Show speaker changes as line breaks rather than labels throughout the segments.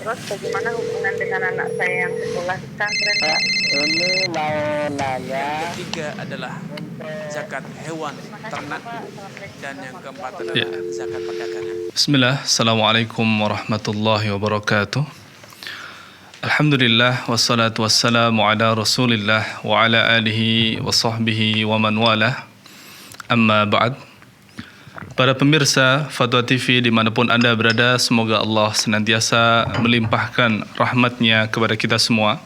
Terus bagaimana hubungan dengan anak saya yang sekolah di pesantren?
Pak, ini mau nanya.
Yang ketiga adalah zakat hewan ternak, dan yang keempat adalah zakat perdagangan.
Bismillah, Assalamualaikum warahmatullahi wabarakatuh. Alhamdulillah, wassalatu wassalamu ala rasulillah wa ala alihi wa sahbihi wa man walah. Amma ba'd. Para pemirsa Fatwa TV dimanapun Anda berada, semoga Allah senantiasa melimpahkan rahmatnya kepada kita semua.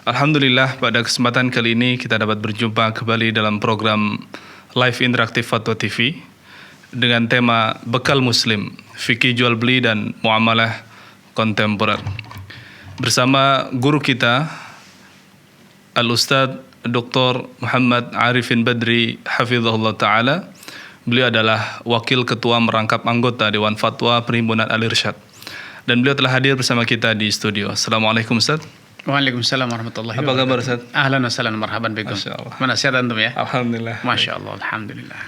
Alhamdulillah, pada kesempatan kali ini kita dapat berjumpa kembali dalam program Live Interaktif Fatwa TV dengan tema Bekal Muslim, Fikih Jual Beli dan Muamalah Kontemporer. Bersama guru kita, Al-Ustadz Dr. Muhammad Arifin Badri Hafizahullah Ta'ala. Beliau adalah Wakil Ketua Merangkap Anggota Dewan Fatwa Perhimpunan Al-Irsyad. Dan beliau telah hadir bersama kita di studio. Assalamualaikum Ustaz.
Waalaikumsalam warahmatullahi wabarakatuh.
Apa kabar Ustaz?
Ahlan wa sahlan marhaban bikum.
Masyaallah.
Mana sehat antum ya?
Alhamdulillah.
Masya Allah, alhamdulillah.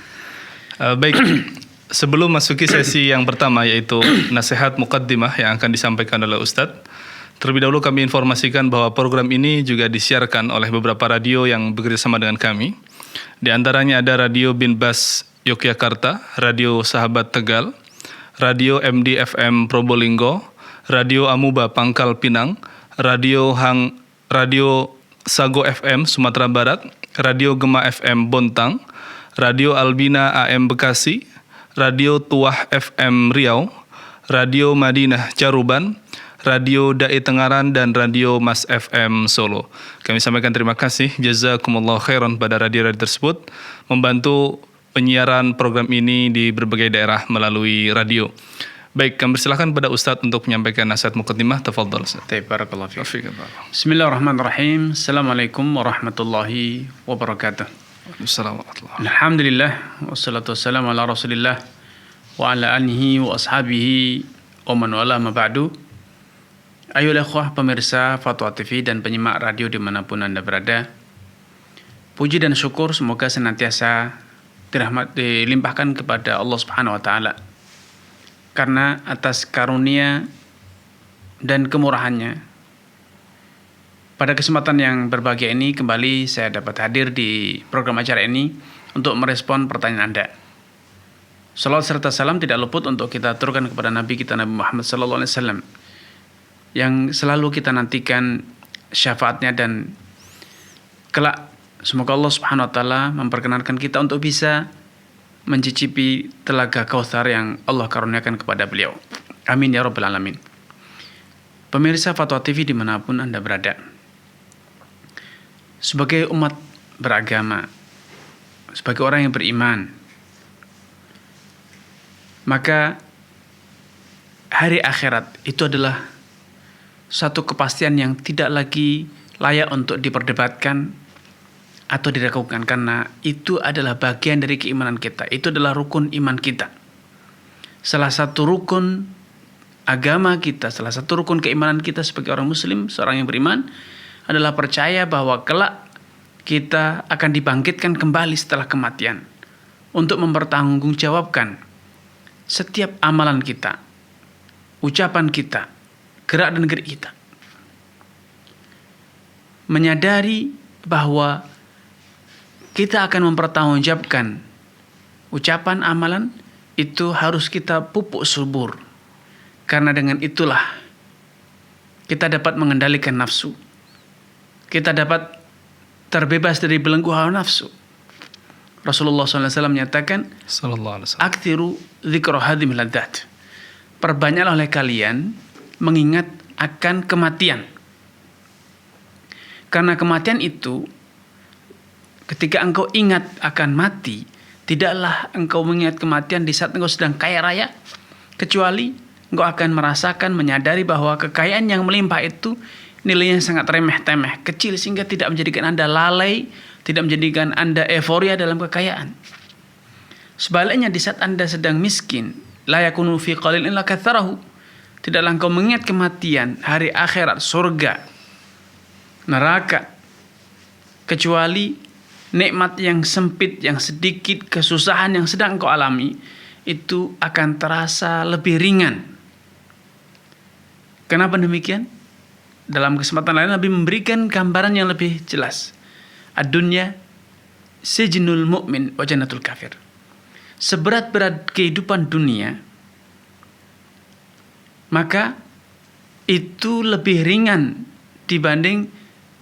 Baik, sebelum masuki sesi yang pertama yaitu nasihat muqaddimah yang akan disampaikan oleh Ustadz, terlebih dahulu kami informasikan bahwa program ini juga disiarkan oleh beberapa radio yang bekerjasama dengan kami. Di antaranya ada Radio Bin Bas Yogyakarta, Radio Sahabat Tegal, Radio MDFM Probolinggo, Radio Amuba Pangkal Pinang, Radio Sago FM Sumatera Barat, Radio Gema FM Bontang, Radio Albina AM Bekasi, Radio Tuah FM Riau, Radio Madinah Caruban, Radio Dai Tengaran, dan Radio Mas FM Solo. Kami sampaikan terima kasih, jazakumullah khairan pada radio-radio tersebut membantu penyiaran program ini di berbagai daerah melalui radio. Baik, kami persilakan pada Ustadz untuk menyampaikan nasihat muqaddimah. Tafadhal Ustaz.
Barakallahu fiik. Bismillahirrahmanirrahim. Assalamualaikum warahmatullahi wabarakatuh.
Assalamualaikum.
Alhamdulillah wassalatu wassalamu ala Rasulillah wa ala alihi wa ashabihi wa man wala ma ba'du. Ayolah ikhwah pemirsa Fatwa TV dan penyimak radio dimanapun Anda berada. Puji dan syukur semoga senantiasa dilimpahkan kepada Allah Subhanahu wa taala. Karena atas karunia dan kemurahannya, pada kesempatan yang berbahagia ini kembali saya dapat hadir di program acara ini untuk merespon pertanyaan Anda. Salawat serta salam tidak luput untuk kita aturkan kepada Nabi kita Nabi Muhammad SAW yang selalu kita nantikan syafaatnya, dan kelak semoga Allah Subhanahu wa taala memperkenankan kita untuk bisa mencicipi telaga Kautsar yang Allah karuniakan kepada beliau. Amin ya rabbal alamin. Pemirsa Fatwa TV dimanapun Anda berada, sebagai umat beragama, sebagai orang yang beriman, maka hari akhirat itu adalah satu kepastian yang tidak lagi layak untuk diperdebatkan atau diragukan, karena itu adalah bagian dari keimanan kita. Itu adalah rukun iman kita. Salah satu rukun agama kita, salah satu rukun keimanan kita sebagai orang muslim, seorang yang beriman, adalah percaya bahwa kelak kita akan dibangkitkan kembali setelah kematian untuk mempertanggungjawabkan setiap amalan kita, ucapan kita, gerak dan gerik kita. Menyadari bahwa kita akan mempertanggungjawabkan ucapan amalan itu harus kita pupuk subur. Karena dengan itulah kita dapat mengendalikan nafsu. Kita dapat terbebas dari belenggu hawa nafsu. Rasulullah SAW menyatakan, Aktsiru dzikra hadhimil ladzat. Perbanyaklah oleh kalian mengingat akan kematian. Karena kematian itu, ketika engkau ingat akan mati, tidaklah engkau mengingat kematian di saat engkau sedang kaya raya, kecuali engkau akan merasakan, menyadari bahwa kekayaan yang melimpah itu nilainya sangat remeh-temeh, kecil, sehingga tidak menjadikan Anda lalai, tidak menjadikan Anda euforia dalam kekayaan. Sebaliknya, di saat Anda sedang miskin, la yakunu fi qalil illa katsarahu, tidaklah engkau mengingat kematian, hari akhirat, surga, neraka, kecuali nikmat yang sempit, yang sedikit, kesusahan yang sedang engkau alami, itu akan terasa lebih ringan Kenapa demikian? Dalam kesempatan lain Nabi memberikan gambaran yang lebih jelas. Ad-dunya sijnul mu'min wa jannatul kafir. Seberat-berat kehidupan dunia, maka itu lebih ringan dibanding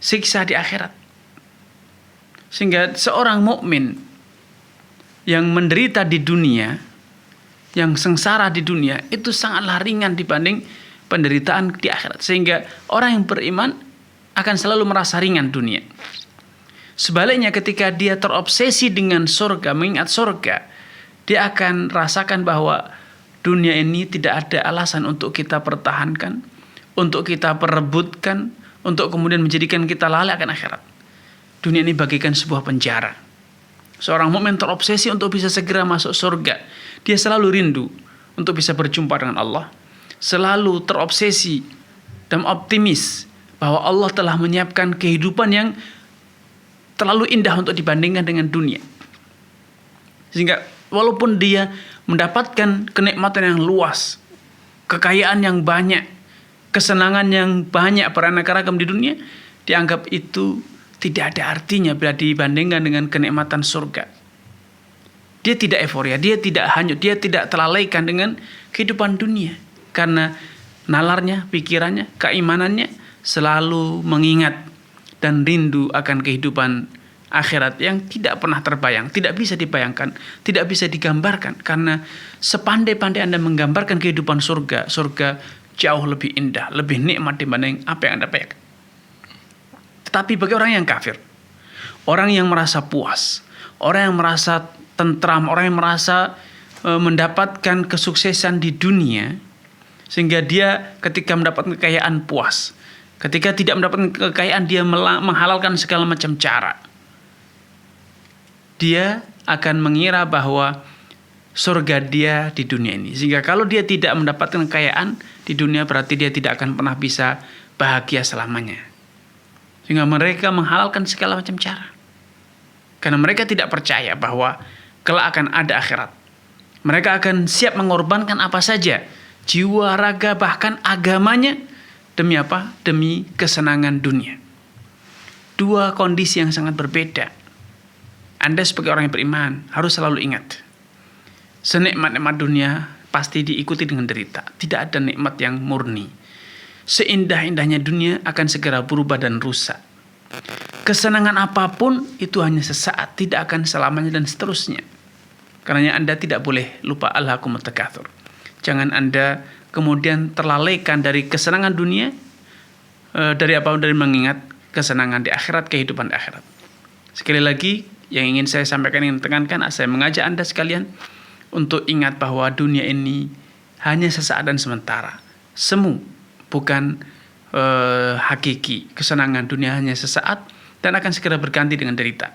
siksa di akhirat. Sehingga seorang mukmin yang menderita di dunia, yang sengsara di dunia, itu sangatlah ringan dibanding penderitaan di akhirat. Sehingga orang yang beriman akan selalu merasa ringan dunia. Sebaliknya ketika dia terobsesi dengan surga, mengingat surga, dia akan rasakan bahwa dunia ini tidak ada alasan untuk kita pertahankan, untuk kita perebutkan, untuk kemudian menjadikan kita lalai akan akhirat. Dunia ini bagaikan sebuah penjara. Seorang mukmin terobsesi untuk bisa segera masuk surga. Dia selalu rindu untuk bisa berjumpa dengan Allah. Selalu terobsesi dan optimis bahwa Allah telah menyiapkan kehidupan yang terlalu indah untuk dibandingkan dengan dunia. Sehingga walaupun dia mendapatkan kenikmatan yang luas, kekayaan yang banyak, kesenangan yang banyak beraneka ragam di dunia, dianggap itu tidak ada artinya bila dibandingkan dengan kenikmatan surga. Dia tidak euforia, dia tidak hanyut, dia tidak terlalaikan dengan kehidupan dunia. Karena nalarnya, pikirannya, keimanannya selalu mengingat dan rindu akan kehidupan akhirat yang tidak pernah terbayang, tidak bisa dibayangkan, tidak bisa digambarkan. Karena sepandai-pandai Anda menggambarkan kehidupan surga, surga jauh lebih indah, lebih nikmat dibanding apa yang Anda bayangkan. Tetapi bagi orang yang kafir, orang yang merasa puas, orang yang merasa tentram, orang yang merasa mendapatkan kesuksesan di dunia, sehingga dia ketika mendapatkan kekayaan puas, ketika tidak mendapatkan kekayaan dia menghalalkan segala macam cara. Dia akan mengira bahwa surga dia di dunia ini. Sehingga kalau dia tidak mendapatkan kekayaan di dunia, berarti dia tidak akan pernah bisa bahagia selamanya. Sehingga mereka menghalalkan segala macam cara. Karena mereka tidak percaya bahwa kelak akan ada akhirat. Mereka akan siap mengorbankan apa saja, jiwa, raga, bahkan agamanya. Demi apa? Demi kesenangan dunia. Dua kondisi yang sangat berbeda. Anda sebagai orang yang beriman harus selalu ingat, senikmat-nikmat dunia pasti diikuti dengan derita. Tidak ada nikmat yang murni. Seindah-indahnya dunia akan segera berubah dan rusak. Kesenangan apapun itu hanya sesaat, tidak akan selamanya dan seterusnya. Karena Anda tidak boleh lupa alhaakumut takatsur. Jangan Anda kemudian terlalaikan dari kesenangan dunia, dari mengingat kesenangan di akhirat, kehidupan di akhirat. Sekali lagi, yang ingin saya sampaikan, ingin tekankan, saya mengajak Anda sekalian untuk ingat bahwa dunia ini hanya sesaat dan sementara. Semu, bukan hakiki. Kesenangan dunia hanya sesaat dan akan segera berganti dengan derita.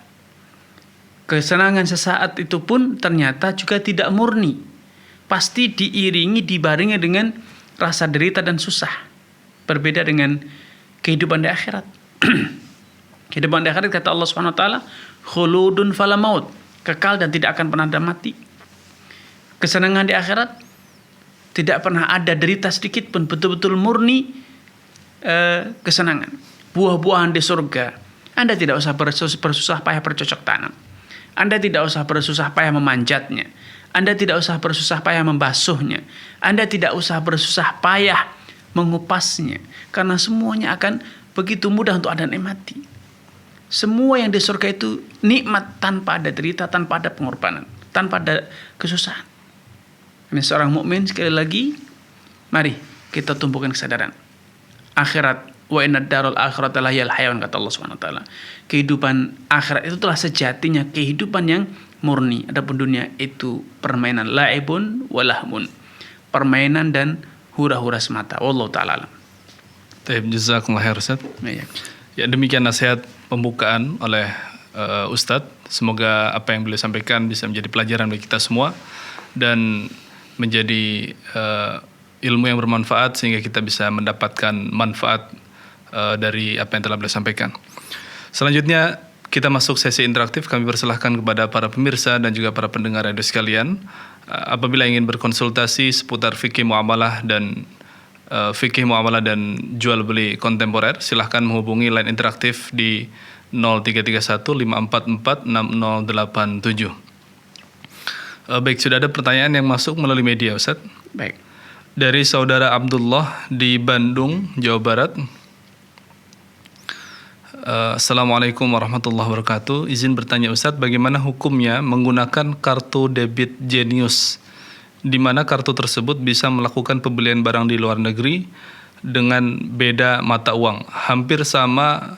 Kesenangan sesaat itu pun ternyata juga tidak murni. Pasti diiringi, dibarengi dengan rasa derita dan susah. Berbeda dengan kehidupan di akhirat. Kehidupan di akhirat kata Allah SWT, khuludun fala maut, kekal dan tidak akan pernah ada mati. Kesenangan di akhirat tidak pernah ada derita sedikit pun, betul-betul murni kesenangan. Buah-buahan di surga, Anda tidak usah bersusah payah bercocok tanam. Anda tidak usah bersusah payah memanjatnya. Anda tidak usah bersusah payah membasuhnya. Anda tidak usah bersusah payah mengupasnya. Karena semuanya akan begitu mudah untuk Anda nikmati. Semua yang di surga itu nikmat tanpa ada derita, tanpa ada pengorbanan, tanpa ada kesusahan. Ini seorang mukmin, sekali lagi, mari kita tumbuhkan kesadaran. Akhirat, wa inna darul akhirat lahiyal hayawan, kata Allah SWT. Kehidupan akhirat itu telah sejatinya kehidupan yang murni. Adapun dunia itu permainan, la'ibun walahmun, permainan dan hura-hura semata. Wallahu ta'ala alam.
Jazakumullah khair Ustaz. Ya, demikian nasihat pembukaan oleh Ustadz. Semoga apa yang beliau sampaikan bisa menjadi pelajaran bagi kita semua dan menjadi ilmu yang bermanfaat sehingga kita bisa mendapatkan manfaat dari apa yang telah beliau sampaikan. Selanjutnya kita masuk sesi interaktif. Kami persilahkan kepada para pemirsa dan juga para pendengar radio sekalian, apabila ingin berkonsultasi seputar fikih muamalah dan fikih muamalah dan jual beli kontemporer, silahkan menghubungi line interaktif di 0331 544 6087. Baik, sudah ada pertanyaan yang masuk melalui media, Ustaz.
Baik.
Dari saudara Abdullah di Bandung, Jawa Barat. Assalamualaikum warahmatullahi wabarakatuh. Izin bertanya Ustadz, bagaimana hukumnya menggunakan kartu debit Genius, di mana kartu tersebut bisa melakukan pembelian barang di luar negeri dengan beda mata uang, hampir sama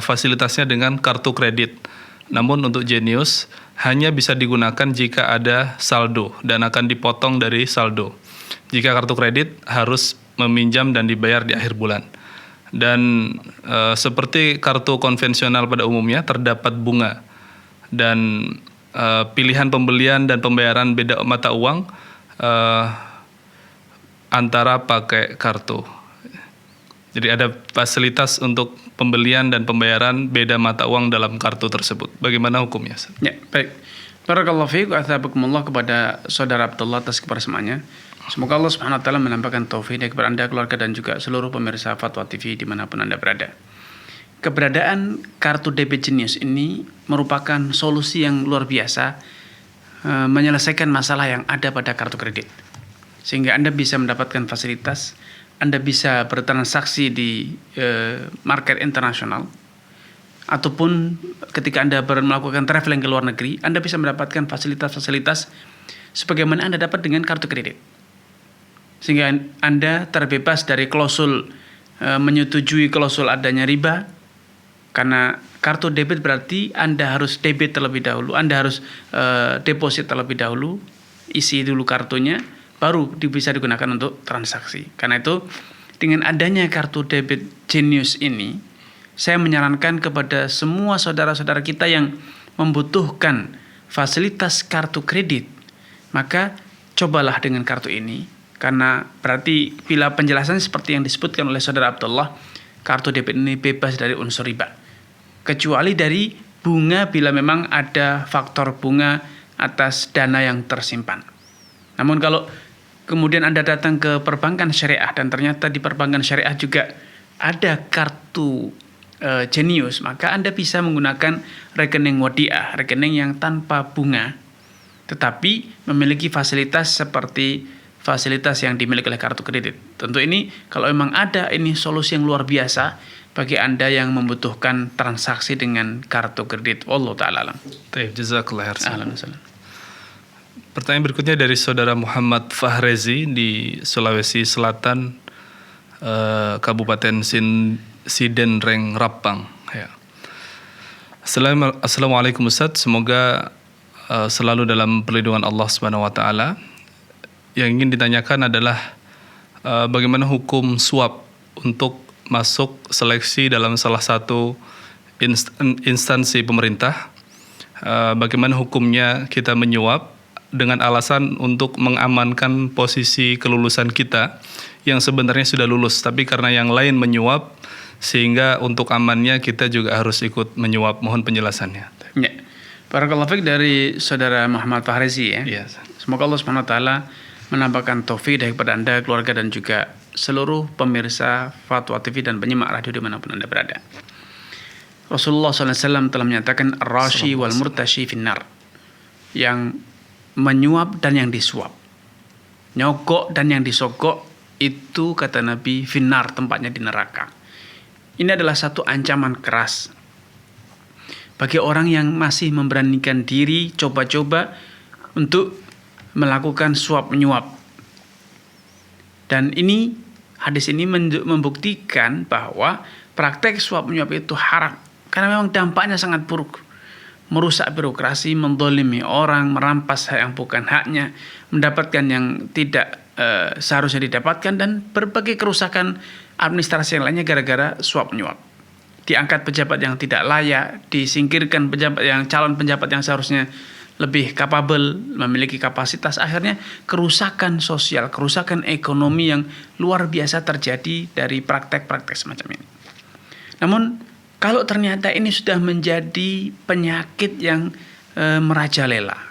fasilitasnya dengan kartu kredit. Namun untuk Genius hanya bisa digunakan jika ada saldo dan akan dipotong dari saldo. Jika kartu kredit harus meminjam dan dibayar di akhir bulan. Dan seperti kartu konvensional pada umumnya terdapat bunga dan pilihan pembelian dan pembayaran beda mata uang antara pakai kartu. Jadi ada fasilitas untuk pembelian dan pembayaran beda mata uang dalam kartu tersebut. Bagaimana hukumnya?
Ya, baik. Barakallahu fiik wa athabakumullah kepada saudara Abdullah atas kebersamannya. Semoga Allah Subhanahu wa taala menampakkan taufik kepada Anda, keluarga dan juga seluruh pemirsa Fatwa TV dimanapun Anda berada. Keberadaan kartu debit Genius ini merupakan solusi yang luar biasa menyelesaikan masalah yang ada pada kartu kredit. Sehingga Anda bisa mendapatkan fasilitas, Anda bisa bertransaksi di market internasional, ataupun ketika Anda melakukan traveling ke luar negeri, Anda bisa mendapatkan fasilitas-fasilitas sebagaimana Anda dapat dengan kartu kredit. Sehingga Anda terbebas dari klausul menyetujui klausul adanya riba, karena kartu debit berarti Anda harus debit terlebih dahulu, Anda harus deposit terlebih dahulu, isi dulu kartunya, baru bisa digunakan untuk transaksi. Karena itu dengan adanya kartu debit Genius ini, saya menyarankan kepada semua saudara-saudara kita yang membutuhkan fasilitas kartu kredit, maka cobalah dengan kartu ini. Karena berarti bila penjelasan seperti yang disebutkan oleh saudara Abdullah, kartu debit ini bebas dari unsur riba. Kecuali dari bunga bila memang ada faktor bunga atas dana yang tersimpan. Namun kalau kemudian Anda datang ke perbankan syariah dan ternyata di perbankan syariah juga ada kartu Genius, maka Anda bisa menggunakan rekening wadiah, rekening yang tanpa bunga, tetapi memiliki fasilitas seperti fasilitas yang dimiliki oleh kartu kredit. Tentu ini kalau memang ada, ini solusi yang luar biasa bagi Anda yang membutuhkan transaksi dengan kartu kredit. Wallahu ta'ala alam.
Baik, jazakallah khairan.
Ahlan wa sahlan.
Pertanyaan berikutnya dari saudara Muhammad Fahrezi di Sulawesi Selatan, Kabupaten Sidenreng Rapang. Ya. Assalamualaikum Ustaz, semoga selalu dalam perlindungan Allah Subhanahu wa taala. Yang ingin ditanyakan adalah bagaimana hukum suap untuk masuk seleksi dalam salah satu instansi pemerintah. Bagaimana hukumnya kita menyuap dengan alasan untuk mengamankan posisi kelulusan kita yang sebenarnya sudah lulus, tapi karena yang lain menyuap, sehingga untuk amannya kita juga harus ikut menyuap. Mohon penjelasannya.
Ya. Barakallahu fiik dari saudara Muhammad Fahrezi ya.
Ya.
Semoga Allah Subhanahu wa taala menampakkan taufik kepada Anda, keluarga dan juga seluruh pemirsa Fatwa TV dan penyimak radio dimanapun Anda berada. Rasulullah SAW telah menyatakan ar-rashi wal murtashi finnar, yang menyuap dan yang disuap, nyogok dan yang disogok, itu kata Nabi finnar, tempatnya di neraka. Ini adalah satu ancaman keras bagi orang yang masih memberanikan diri coba-coba untuk melakukan suap menyuap. Dan ini hadis ini membuktikan bahwa praktek suap menyuap itu haram, karena memang dampaknya sangat buruk, merusak birokrasi, mendolimi orang, merampas hak yang bukan haknya, mendapatkan yang tidak seharusnya didapatkan, dan berbagai kerusakan administrasi yang lainnya gara-gara suap menyuap. Diangkat pejabat yang tidak layak, disingkirkan calon pejabat yang seharusnya lebih kapabel, memiliki kapasitas, akhirnya kerusakan sosial, kerusakan ekonomi yang luar biasa terjadi dari praktek-praktek semacam ini. Namun kalau ternyata ini sudah menjadi penyakit yang merajalela,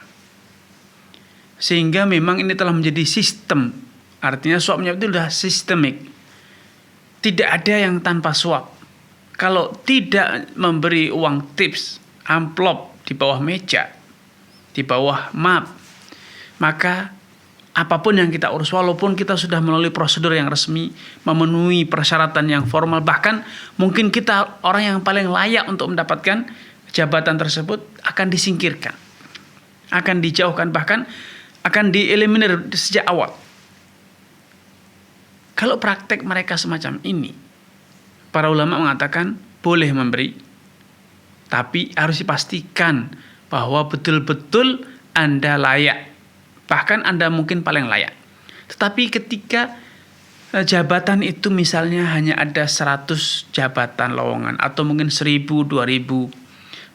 sehingga memang ini telah menjadi sistem, artinya suap menyuap itu sudah sistemik, Tidak ada yang tanpa suap. Kalau tidak memberi uang tips, amplop di bawah meja, di bawah map, maka apapun yang kita urus, walaupun kita sudah melalui prosedur yang resmi, memenuhi persyaratan yang formal, bahkan mungkin kita orang yang paling layak untuk mendapatkan jabatan tersebut akan disingkirkan, akan dijauhkan, bahkan akan dieliminir sejak awal. Kalau praktek mereka semacam ini, para ulama mengatakan boleh memberi, tapi harus dipastikan bahwa betul-betul Anda layak. Bahkan Anda mungkin paling layak. Tetapi ketika jabatan itu misalnya hanya ada 100 jabatan lowongan atau mungkin 1000, 2000,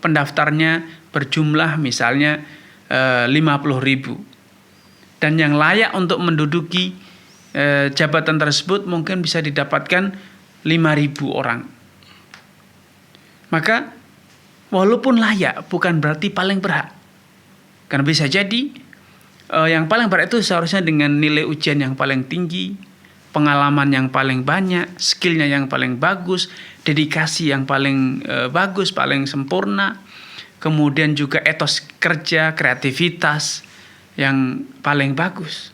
pendaftarnya berjumlah misalnya 50.000, dan yang layak untuk menduduki jabatan tersebut mungkin bisa didapatkan 5.000 orang. Maka walaupun layak bukan berarti paling berhak. Karena bisa jadi yang paling berhak itu seharusnya dengan nilai ujian yang paling tinggi, pengalaman yang paling banyak, skillnya yang paling bagus, dedikasi yang paling bagus, paling sempurna, kemudian juga etos kerja, kreativitas yang paling bagus.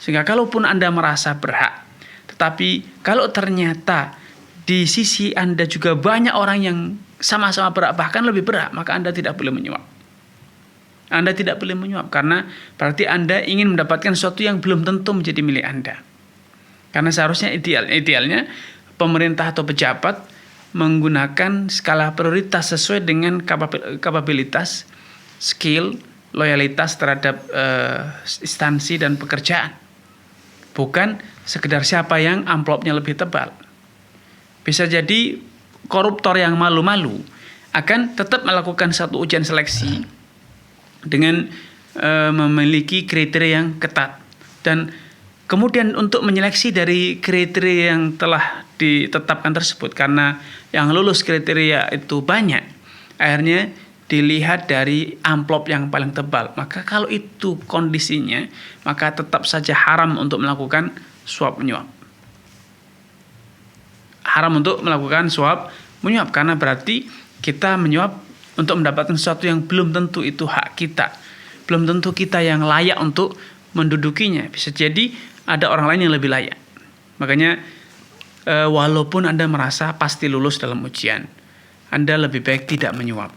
Sehingga kalaupun Anda merasa berhak, tetapi kalau ternyata di sisi Anda juga banyak orang yang sama-sama berhak, bahkan lebih berhak, maka Anda tidak boleh menyuap. Anda tidak boleh menyuap karena berarti Anda ingin mendapatkan sesuatu yang belum tentu menjadi milik Anda. Karena seharusnya idealnya pemerintah atau pejabat menggunakan skala prioritas sesuai dengan kapabilitas, skill, loyalitas terhadap instansi dan pekerjaan. Bukan sekedar siapa yang amplopnya lebih tebal. Bisa jadi koruptor yang malu-malu akan tetap melakukan satu ujian seleksi dengan memiliki kriteria yang ketat, dan kemudian untuk menyeleksi dari kriteria yang telah ditetapkan tersebut, karena yang lulus kriteria itu banyak, akhirnya dilihat dari amplop yang paling tebal. Maka kalau itu kondisinya, maka tetap saja haram untuk melakukan suap menyuap. Haram untuk melakukan suap menyuap karena berarti kita menyuap untuk mendapatkan sesuatu yang belum tentu itu hak kita, belum tentu kita yang layak untuk mendudukinya. Bisa jadi ada orang lain yang lebih layak. Makanya walaupun Anda merasa pasti lulus dalam ujian, Anda lebih baik tidak menyuap.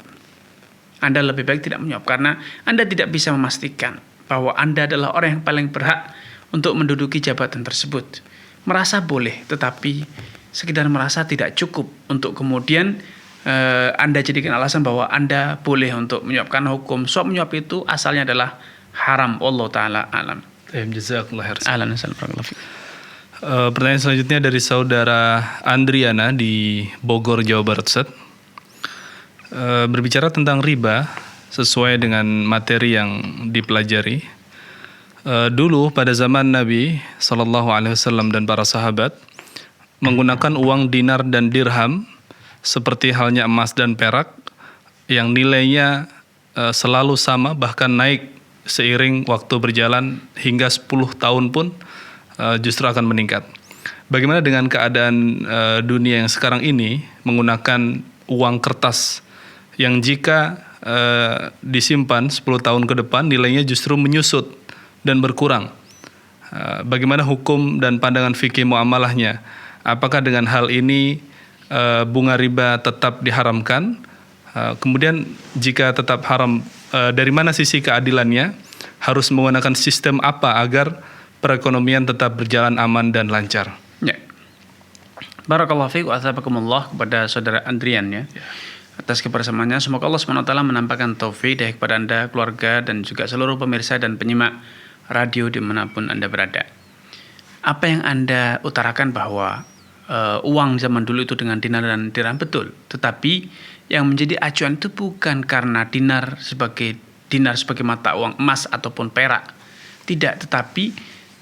Anda lebih baik tidak menyuap karena Anda tidak bisa memastikan bahwa Anda adalah orang yang paling berhak untuk menduduki jabatan tersebut. Merasa boleh, tetapi sekedar merasa tidak cukup untuk kemudian Anda jadikan alasan bahwa Anda boleh untuk menyuapkan. Hukum suap menyuap itu asalnya adalah haram. Allah Ta'ala alam.
Jazakallah khair.
Alhamdulillah.
Pertanyaan selanjutnya dari saudara Andriana di Bogor, Jawa Barat, Ustaz. Berbicara tentang riba sesuai dengan materi yang dipelajari. Dulu pada zaman Nabi SAW dan para sahabat menggunakan uang dinar dan dirham seperti halnya emas dan perak yang nilainya selalu sama, bahkan naik seiring waktu berjalan hingga 10 tahun pun justru akan meningkat. Bagaimana dengan keadaan dunia yang sekarang ini menggunakan uang kertas yang jika disimpan 10 tahun ke depan nilainya justru menyusut dan berkurang? Bagaimana hukum dan pandangan fikih muamalahnya? Apakah dengan hal ini bunga riba tetap diharamkan? Kemudian jika tetap haram, dari mana sisi keadilannya? Harus menggunakan sistem apa agar perekonomian tetap berjalan aman dan lancar?
Ya. Barakallahu fiik wa athabakumullah kepada saudara Andrian ya. Atas kebersamaannya, semoga Allah SWT menampakkan taufik kepada Anda, keluarga, dan juga seluruh pemirsa dan penyimak radio dimanapun Anda berada. Apa yang Anda utarakan bahwa uang zaman dulu itu dengan dinar dan dirham betul, tetapi yang menjadi acuan itu bukan karena dinar sebagai mata uang emas ataupun perak, tidak, tetapi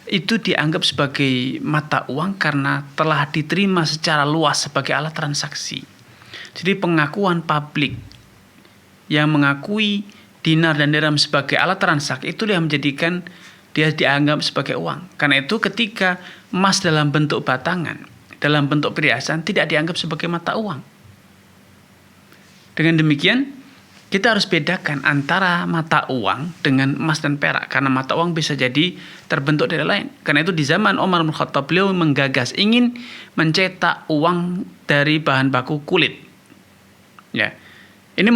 itu dianggap sebagai mata uang karena telah diterima secara luas sebagai alat transaksi. Jadi pengakuan publik yang mengakui dinar dan dirham sebagai alat transaksi itu yang menjadikan dia dianggap sebagai uang. Karena itu ketika emas dalam bentuk batangan dalam bentuk perhiasan tidak dianggap sebagai mata uang. Dengan demikian, kita harus bedakan antara mata uang dengan emas dan perak, karena mata uang bisa jadi terbentuk dari lain. Karena itu di zaman Umar bin Khattab, beliau menggagas ingin mencetak uang dari bahan baku kulit. Ya, ini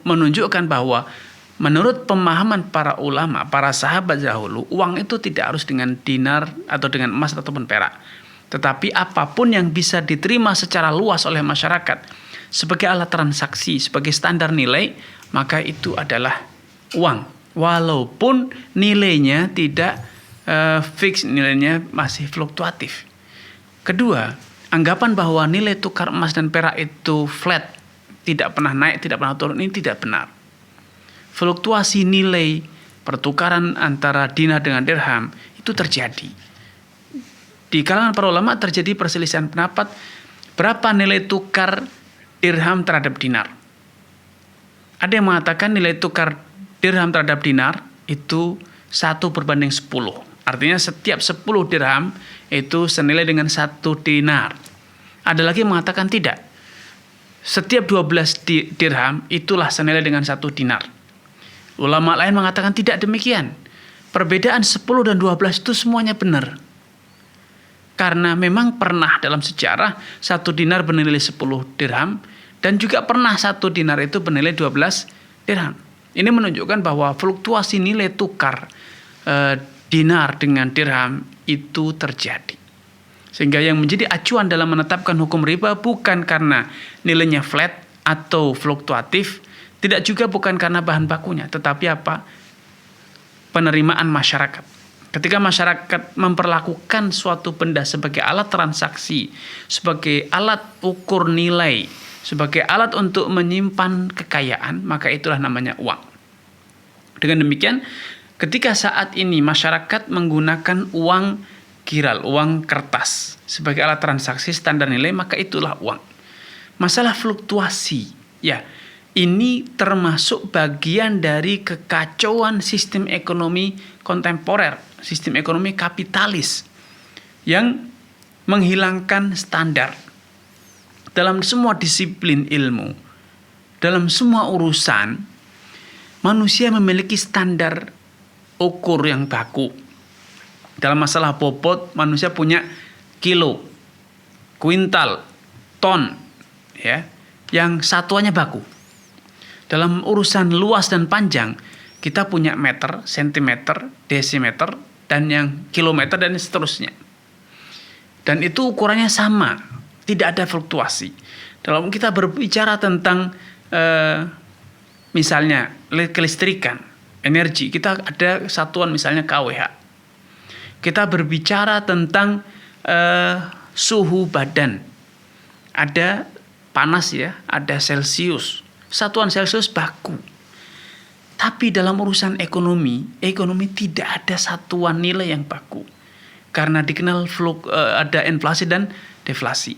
menunjukkan bahwa menurut pemahaman para ulama, para sahabat dahulu, uang itu tidak harus dengan dinar atau dengan emas ataupun perak, tetapi apapun yang bisa diterima secara luas oleh masyarakat sebagai alat transaksi, sebagai standar nilai, maka itu adalah uang. Walaupun nilainya tidak fix, nilainya masih fluktuatif. Kedua, anggapan bahwa nilai tukar emas dan perak itu flat, tidak pernah naik, tidak pernah turun, ini tidak benar. Fluktuasi nilai pertukaran antara dinar dengan dirham itu terjadi. Di kalangan para ulama terjadi perselisihan pendapat berapa nilai tukar dirham terhadap dinar. Ada yang mengatakan nilai tukar dirham terhadap dinar itu 1/10. Artinya setiap 10 dirham itu senilai dengan 1 dinar. Ada lagi yang mengatakan tidak. Setiap 12 dirham itulah senilai dengan 1 dinar. Ulama lain mengatakan tidak demikian. Perbedaan 10 dan 12 itu semuanya benar. Karena memang pernah dalam sejarah 1 dinar bernilai 10 dirham dan juga pernah 1 dinar itu bernilai 12 dirham. Ini menunjukkan bahwa fluktuasi nilai tukar dinar dengan dirham itu terjadi. Sehingga yang menjadi acuan dalam menetapkan hukum riba bukan karena nilainya flat atau fluktuatif, tidak juga bukan karena bahan bakunya, tetapi apa? Penerimaan masyarakat. Ketika masyarakat memperlakukan suatu benda sebagai alat transaksi, sebagai alat ukur nilai, sebagai alat untuk menyimpan kekayaan, maka itulah namanya uang. Dengan demikian, ketika saat ini masyarakat menggunakan uang kiral, uang kertas sebagai alat transaksi standar nilai, maka itulah uang. Masalah fluktuasi, ya, ini termasuk bagian dari kekacauan sistem ekonomi kontemporer, sistem ekonomi kapitalis yang menghilangkan standar dalam semua disiplin ilmu, dalam semua urusan. Manusia memiliki standar ukur yang baku. Dalam masalah bobot, manusia punya kilo, kuintal, ton, ya, yang satuannya baku. Dalam urusan luas dan panjang, kita punya meter, sentimeter, desimeter, dan yang kilometer dan seterusnya. Dan itu ukurannya sama, tidak ada fluktuasi. Dalam kita berbicara tentang misalnya kelistrikan, energi, kita ada satuan misalnya kWh. Kita berbicara tentang suhu badan, ada panas ya, ada Celcius. Satuan Celcius baku. Tapi dalam urusan ekonomi tidak ada satuan nilai yang baku. Karena dikenal ada inflasi dan deflasi.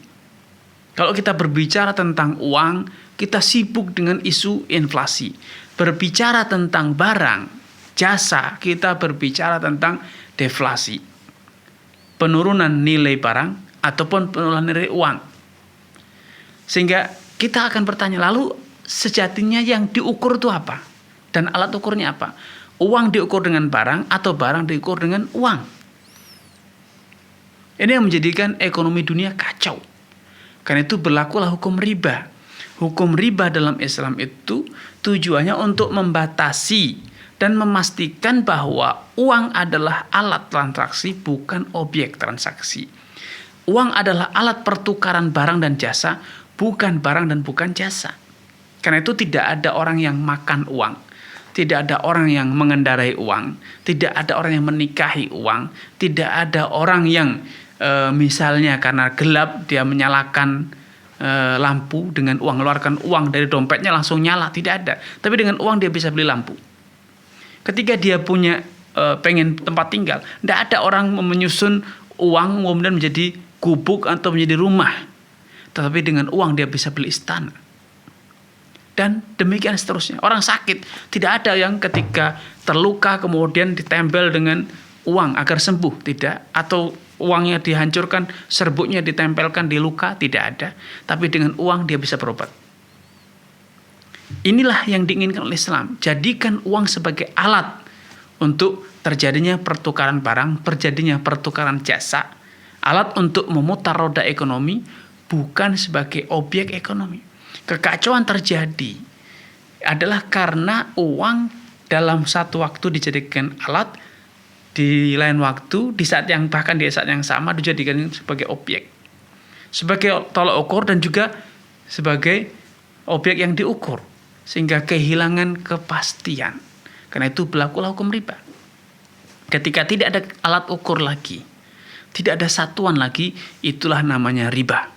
Kalau kita berbicara tentang uang, kita sibuk dengan isu inflasi. Berbicara tentang barang, jasa, kita berbicara tentang deflasi. Penurunan nilai barang ataupun penurunan nilai uang. Sehingga kita akan bertanya, lalu sejatinya yang diukur itu apa? Dan alat ukurnya apa? Uang diukur dengan barang atau barang diukur dengan uang? Ini yang menjadikan ekonomi dunia kacau. Karena itu berlakulah hukum riba. Hukum riba dalam Islam itu tujuannya untuk membatasi dan memastikan bahwa uang adalah alat transaksi, bukan objek transaksi. Uang adalah alat pertukaran barang dan jasa, bukan barang dan bukan jasa. Karena itu tidak ada orang yang makan uang, tidak ada orang yang mengendarai uang, tidak ada orang yang menikahi uang, tidak ada orang yang misalnya karena gelap dia menyalakan lampu dengan uang, mengeluarkan uang dari dompetnya langsung nyala, tidak ada. Tapi dengan uang dia bisa beli lampu. Ketika dia punya pengen tempat tinggal, tidak ada orang menyusun uang kemudian menjadi gubuk atau menjadi rumah. Tetapi dengan uang dia bisa beli istana. Dan demikian seterusnya. Orang sakit, tidak ada yang ketika terluka kemudian ditempel dengan uang agar sembuh, tidak. Atau uangnya dihancurkan, serbuknya ditempelkan di luka, tidak ada. Tapi dengan uang dia bisa berobat. Inilah yang diinginkan oleh Islam. Jadikan uang sebagai alat untuk terjadinya pertukaran barang, terjadinya pertukaran jasa, alat untuk memutar roda ekonomi, bukan sebagai objek ekonomi. Kekacauan terjadi adalah karena uang dalam satu waktu dijadikan alat, di lain waktu, di saat yang bahkan di saat yang sama dijadikan sebagai objek, sebagai tolak ukur dan juga sebagai objek yang diukur, sehingga kehilangan kepastian. Karena itu berlakulah hukum riba. Ketika tidak ada alat ukur lagi, tidak ada satuan lagi, itulah namanya riba.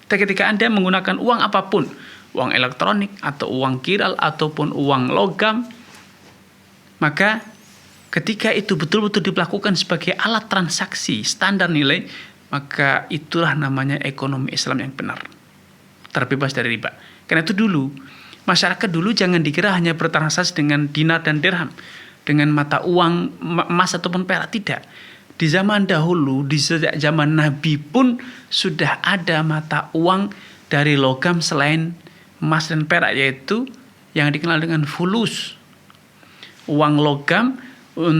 Ketika Anda menggunakan uang apapun, uang elektronik atau uang kiral ataupun uang logam, maka ketika itu betul-betul dilakukan sebagai alat transaksi standar nilai, maka itulah namanya ekonomi Islam yang benar, terbebas dari riba. Karena itu dulu, masyarakat dulu jangan dikira hanya bertransaksi dengan dinar dan dirham, dengan mata uang emas ataupun perak, tidak. Di zaman dahulu, di sejak zaman Nabi pun sudah ada mata uang dari logam selain emas dan perak, yaitu yang dikenal dengan fulus. Uang logam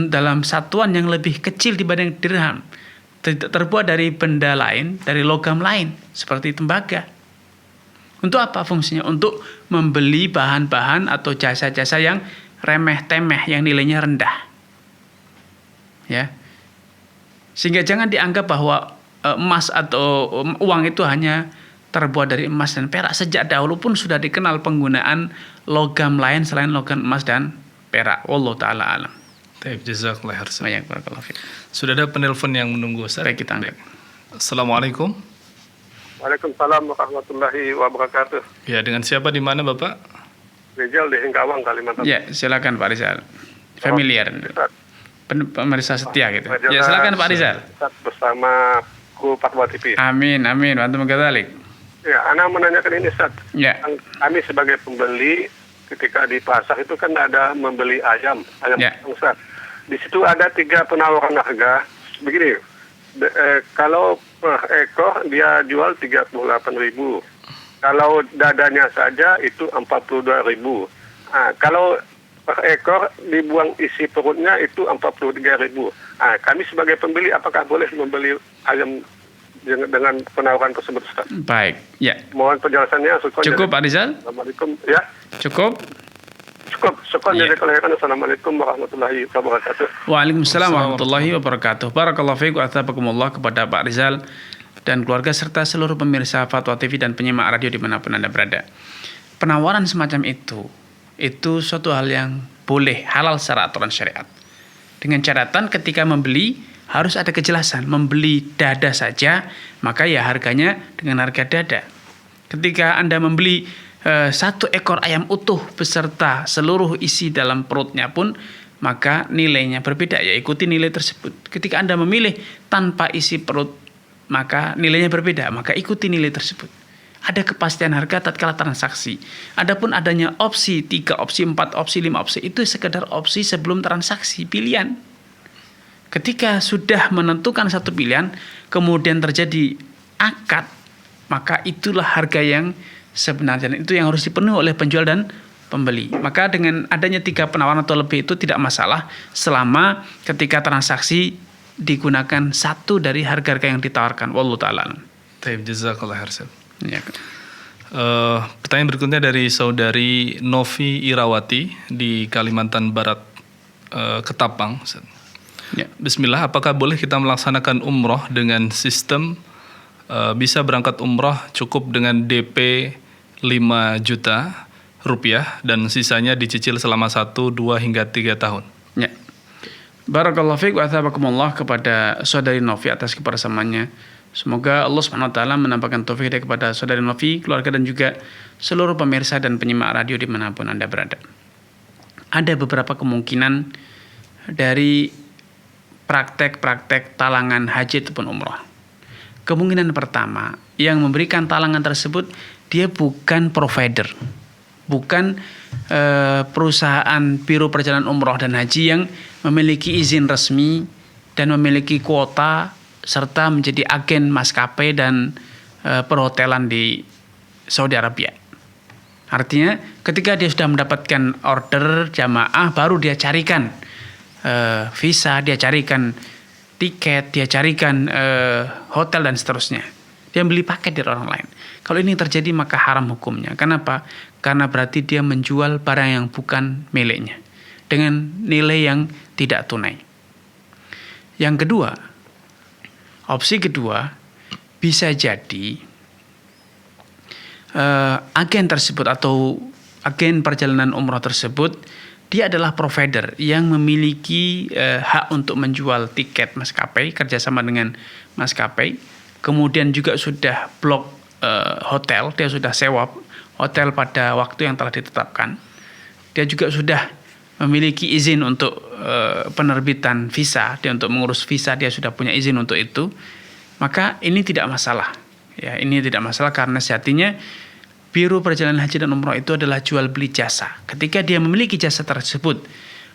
dalam satuan yang lebih kecil dibanding dirham, terbuat dari benda lain, dari logam lain, seperti tembaga. Untuk apa fungsinya? Untuk membeli bahan-bahan atau jasa-jasa yang remeh-temeh, yang nilainya rendah. Ya. Sehingga jangan dianggap bahwa emas atau uang itu hanya terbuat dari emas dan perak. Sejak dahulu pun sudah dikenal penggunaan logam lain selain logam emas dan perak. Wallahu ta'ala alam.
Baik, jazakallahu khairan.
Banyak barakallahu fiik.
Sudah ada penelpon yang menunggu, Ustaz.
Baik, kita angkat.
Assalamualaikum.
Waalaikumsalam warahmatullahi wabarakatuh.
Ya, dengan siapa di mana, Bapak?
Rizal di Hingkawang, Kalimantan.
Ya, silakan Pak Rizal. Familiar.
Ustaz.
Pemirsa setia gitu. Ya, silakan Pak Rizal.
Ustaz, bersama Ku Fatwa TV.
Amin, amin. Wa antum kadzalik.
Ya, ana menanyakan ini, Ustaz.
Ya.
Kami sebagai pembeli ketika di pasar itu kan ada membeli ayam
Ya.
Ustaz. Di situ ada 3 penawaran harga. Begini, kalau per ekor dia jual 38.000. Kalau dadanya saja itu 42.000. Nah, kalau per ekor dibuang isi perutnya itu 43.000. Nah, kami sebagai pembeli apakah boleh membeli ayam dengan penawaran tersebut, Ustaz?
Baik, ya.
Mohon penjelasannya.
Cukup Pak Rizal?
Assalamualaikum. Ya.
Cukup?
Syukur
Ya.
dari kelahiran. Assalamualaikum warahmatullahi wabarakatuh.
Waalaikumsalam warahmatullahi wabarakatuh. Barakallahu fiik wa athabakumullah kepada Pak Rizal dan keluarga serta seluruh pemirsa Fatwa TV dan penyimak radio dimanapun Anda berada. Penawaran semacam itu suatu hal yang boleh, halal secara aturan syariat. Dengan catatan ketika membeli harus ada kejelasan. Membeli dada saja, maka ya harganya dengan harga dada. Ketika Anda membeli 1 ekor ayam utuh beserta seluruh isi dalam perutnya pun, maka nilainya berbeda, ya ikuti nilai tersebut. Ketika Anda memilih tanpa isi perut, maka nilainya berbeda, maka ikuti nilai tersebut. Ada kepastian harga tatkala transaksi. Adapun adanya opsi 3 opsi, 4 opsi, 5 opsi, itu sekedar opsi sebelum transaksi, pilihan. Ketika sudah menentukan satu pilihan, kemudian terjadi akad, maka itulah harga yang sebenarnya, dan itu yang harus dipenuhi oleh penjual dan pembeli. Maka dengan adanya 3 penawaran atau lebih itu tidak masalah selama ketika transaksi digunakan satu dari harga-harga yang ditawarkan. Wallahu ta'ala.
Baik, jazakallahu khairan.
Ya.
Pertanyaan berikutnya dari saudari Novi Irawati di Kalimantan Barat, Ketapang.
Ya.
Bismillah, apakah boleh kita melaksanakan umroh dengan sistem bisa berangkat umroh cukup dengan DP 5 juta rupiah dan sisanya dicicil selama 1, 2 hingga 3 tahun?
Ya. Barakallahu fiik wa athabakumullah kepada saudari Novi atas kebersamaannya. Semoga Allah Subhanahu wa taala menampakkan taufik kepada saudari Novi, keluarga dan juga seluruh pemirsa dan penyimak radio dimanapun Anda berada. Ada beberapa kemungkinan dari praktek-praktek talangan haji ataupun umrah. Kemungkinan pertama, yang memberikan talangan tersebut dia bukan provider, bukan perusahaan biro perjalanan umrah dan haji yang memiliki izin resmi dan memiliki kuota serta menjadi agen maskapai dan perhotelan di Saudi Arabia. Artinya ketika dia sudah mendapatkan order jamaah, baru dia carikan visa, dia carikan tiket, dia carikan hotel dan seterusnya. Dia beli paket dari orang lain. Kalau ini terjadi maka haram hukumnya. Kenapa? Karena berarti dia menjual barang yang bukan miliknya dengan nilai yang tidak tunai. Yang kedua, opsi kedua, bisa jadi agen tersebut atau agen perjalanan umrah tersebut, dia adalah provider yang memiliki hak untuk menjual tiket maskapai, kerjasama dengan maskapai. Kemudian juga sudah blok hotel, dia sudah sewa hotel pada waktu yang telah ditetapkan. Dia juga sudah memiliki izin untuk penerbitan visa, dia untuk mengurus visa dia sudah punya izin untuk itu. Maka ini tidak masalah. Ya, ini tidak masalah karena sejatinya Biro Perjalanan Haji dan Umrah itu adalah jual beli jasa. Ketika dia memiliki jasa tersebut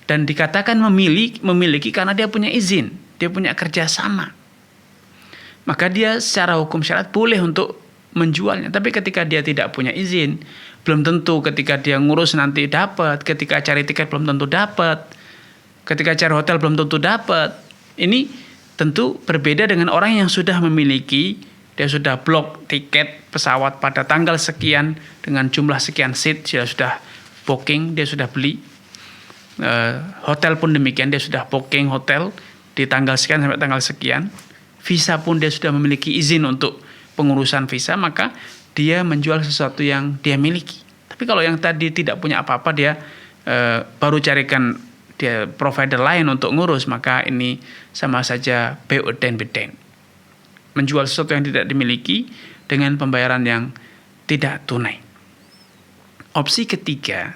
dan dikatakan memiliki karena dia punya izin, dia punya kerjasama, maka dia secara hukum syariat boleh untuk menjualnya. Tapi ketika dia tidak punya izin, belum tentu ketika dia ngurus nanti dapat, ketika cari tiket belum tentu dapat, ketika cari hotel belum tentu dapat. Ini tentu berbeda dengan orang yang sudah memiliki, dia sudah blok tiket pesawat pada tanggal sekian dengan jumlah sekian seat, dia sudah booking, dia sudah beli. Hotel pun demikian, dia sudah booking hotel di tanggal sekian sampai tanggal sekian. Visa pun dia sudah memiliki izin untuk pengurusan visa, maka dia menjual sesuatu yang dia miliki. Tapi kalau yang tadi tidak punya apa-apa, dia baru carikan dia provider lain untuk ngurus, maka ini sama saja bai'ud-dain bid-dain. Menjual sesuatu yang tidak dimiliki dengan pembayaran yang tidak tunai. Opsi ketiga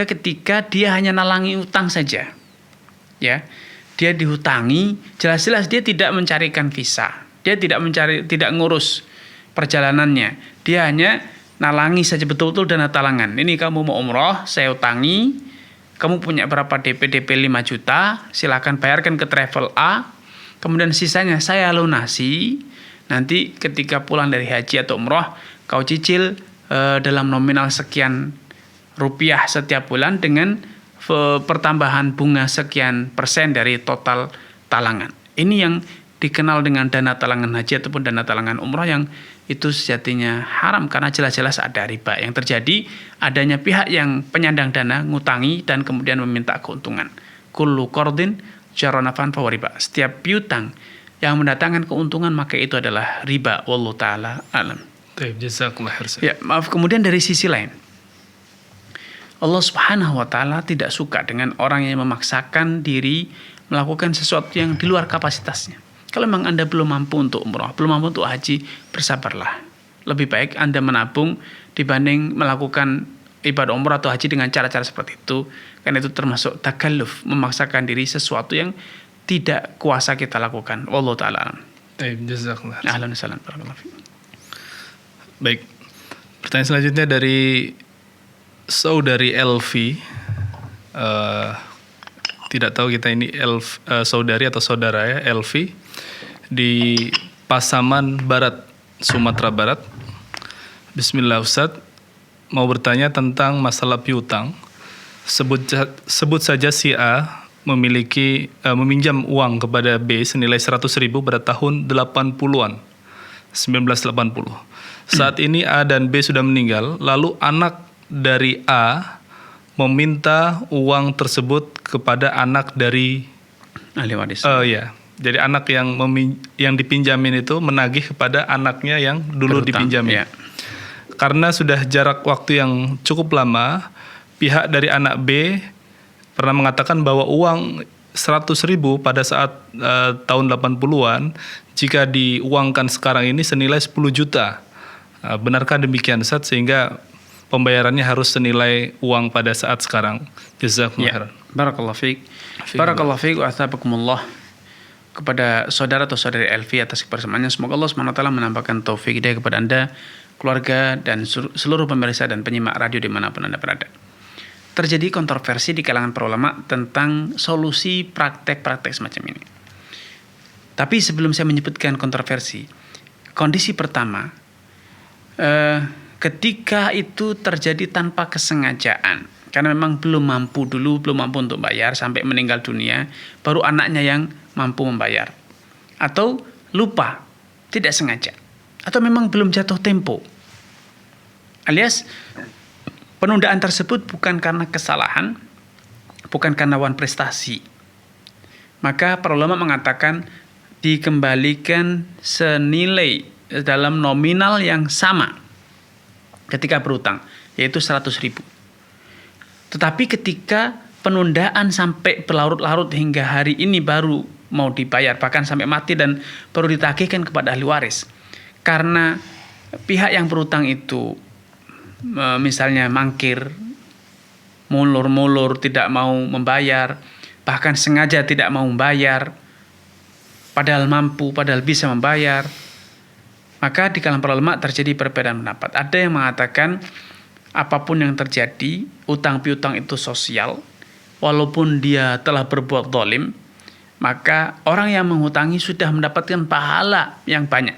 ketika dia hanya nalangi utang saja. Ya. Dia dihutangi, jelas-jelas dia tidak mencarikan visa. Dia tidak ngurus perjalanannya. Dia hanya nalangi saja, betul-betul dana talangan. Ini kamu mau umroh, saya utangi. Kamu punya berapa DP 5 juta, silakan bayarkan ke travel A. Kemudian sisanya saya lunasi. Nanti ketika pulang dari haji atau umroh, kau cicil dalam nominal sekian rupiah setiap bulan dengan pertambahan bunga sekian persen dari total talangan. Ini yang dikenal dengan dana talangan haji ataupun dana talangan umroh, yang itu sejatinya haram karena jelas-jelas ada riba. Yang terjadi adanya pihak yang penyandang dana ngutangi dan kemudian meminta keuntungan. Kullu qardin jarra naf'an fahuwa riba. Setiap piutang yang mendatangkan keuntungan maka itu adalah riba. Wallahu taala alam.
Baik, jazakallahu khairan.
Ya, maaf, kemudian dari sisi lain, Allah Subhanahu wa taala tidak suka dengan orang yang memaksakan diri melakukan sesuatu yang di luar kapasitasnya. Kalau memang Anda belum mampu untuk umrah, belum mampu untuk haji, bersabarlah. Lebih baik Anda menabung dibanding melakukan ibadah umrah atau haji dengan cara-cara seperti itu. Karena itu termasuk takalluf, memaksakan diri sesuatu yang tidak kuasa kita lakukan. Wallahu taala.
Baik, jazakallahu.
Ahlan wa sahlan. Barakallahu fiik.
Baik. Pertanyaan selanjutnya dari saudari Elvi. Tidak tahu kita ini saudari atau saudara ya, Elvi di Pasaman Barat, Sumatera Barat. Bismillah Ustaz, mau bertanya tentang masalah piutang. Sebut saja si A meminjam uang kepada B senilai 100.000 pada tahun 80-an, 1980. Saat ini A dan B sudah meninggal, lalu anak dari A meminta uang tersebut kepada anak dari
ahli waris.
Ya. Jadi anak yang dipinjamin itu menagih kepada anaknya yang dulu
Berhutang,
dipinjamin.
ya.
Karena sudah jarak waktu yang cukup lama, pihak dari anak B pernah mengatakan bahwa uang 100.000 pada saat tahun 80-an jika diuangkan sekarang ini senilai 10 juta. Benarkah demikian Ustaz, sehingga pembayarannya harus senilai uang pada saat sekarang? Jazakumullah khairan.
Barakallahu fiik. Barakallahu fiik wa athabakumullah. Kepada saudara atau saudari Elvi atas kebersamaannya, semoga Allah SWT menambahkan taufik hidayah kepada Anda, keluarga, dan seluruh pemirsa dan penyimak radio dimanapun Anda berada. Terjadi kontroversi di kalangan para ulama tentang solusi praktek-praktek semacam ini. Tapi sebelum saya menyebutkan kontroversi, kondisi pertama, ketika itu terjadi tanpa kesengajaan, karena memang belum mampu untuk bayar sampai meninggal dunia, baru anaknya yang mampu membayar, atau lupa, tidak sengaja, atau memang belum jatuh tempo, alias penundaan tersebut bukan karena kesalahan, bukan karena wan prestasi, maka para ulama mengatakan dikembalikan senilai dalam nominal yang sama ketika berutang, yaitu 100.000. Tetapi ketika penundaan sampai berlarut-larut hingga hari ini baru mau dibayar, bahkan sampai mati dan baru ditagihkan kepada ahli waris, karena pihak yang berutang itu misalnya mangkir, mulur-mulur, tidak mau membayar, bahkan sengaja tidak mau membayar, padahal mampu, padahal bisa membayar, maka di kalangan para ulama terjadi perbedaan pendapat. Ada yang mengatakan apapun yang terjadi, utang piutang itu sosial, walaupun dia telah berbuat zalim, maka orang yang menghutangi sudah mendapatkan pahala yang banyak.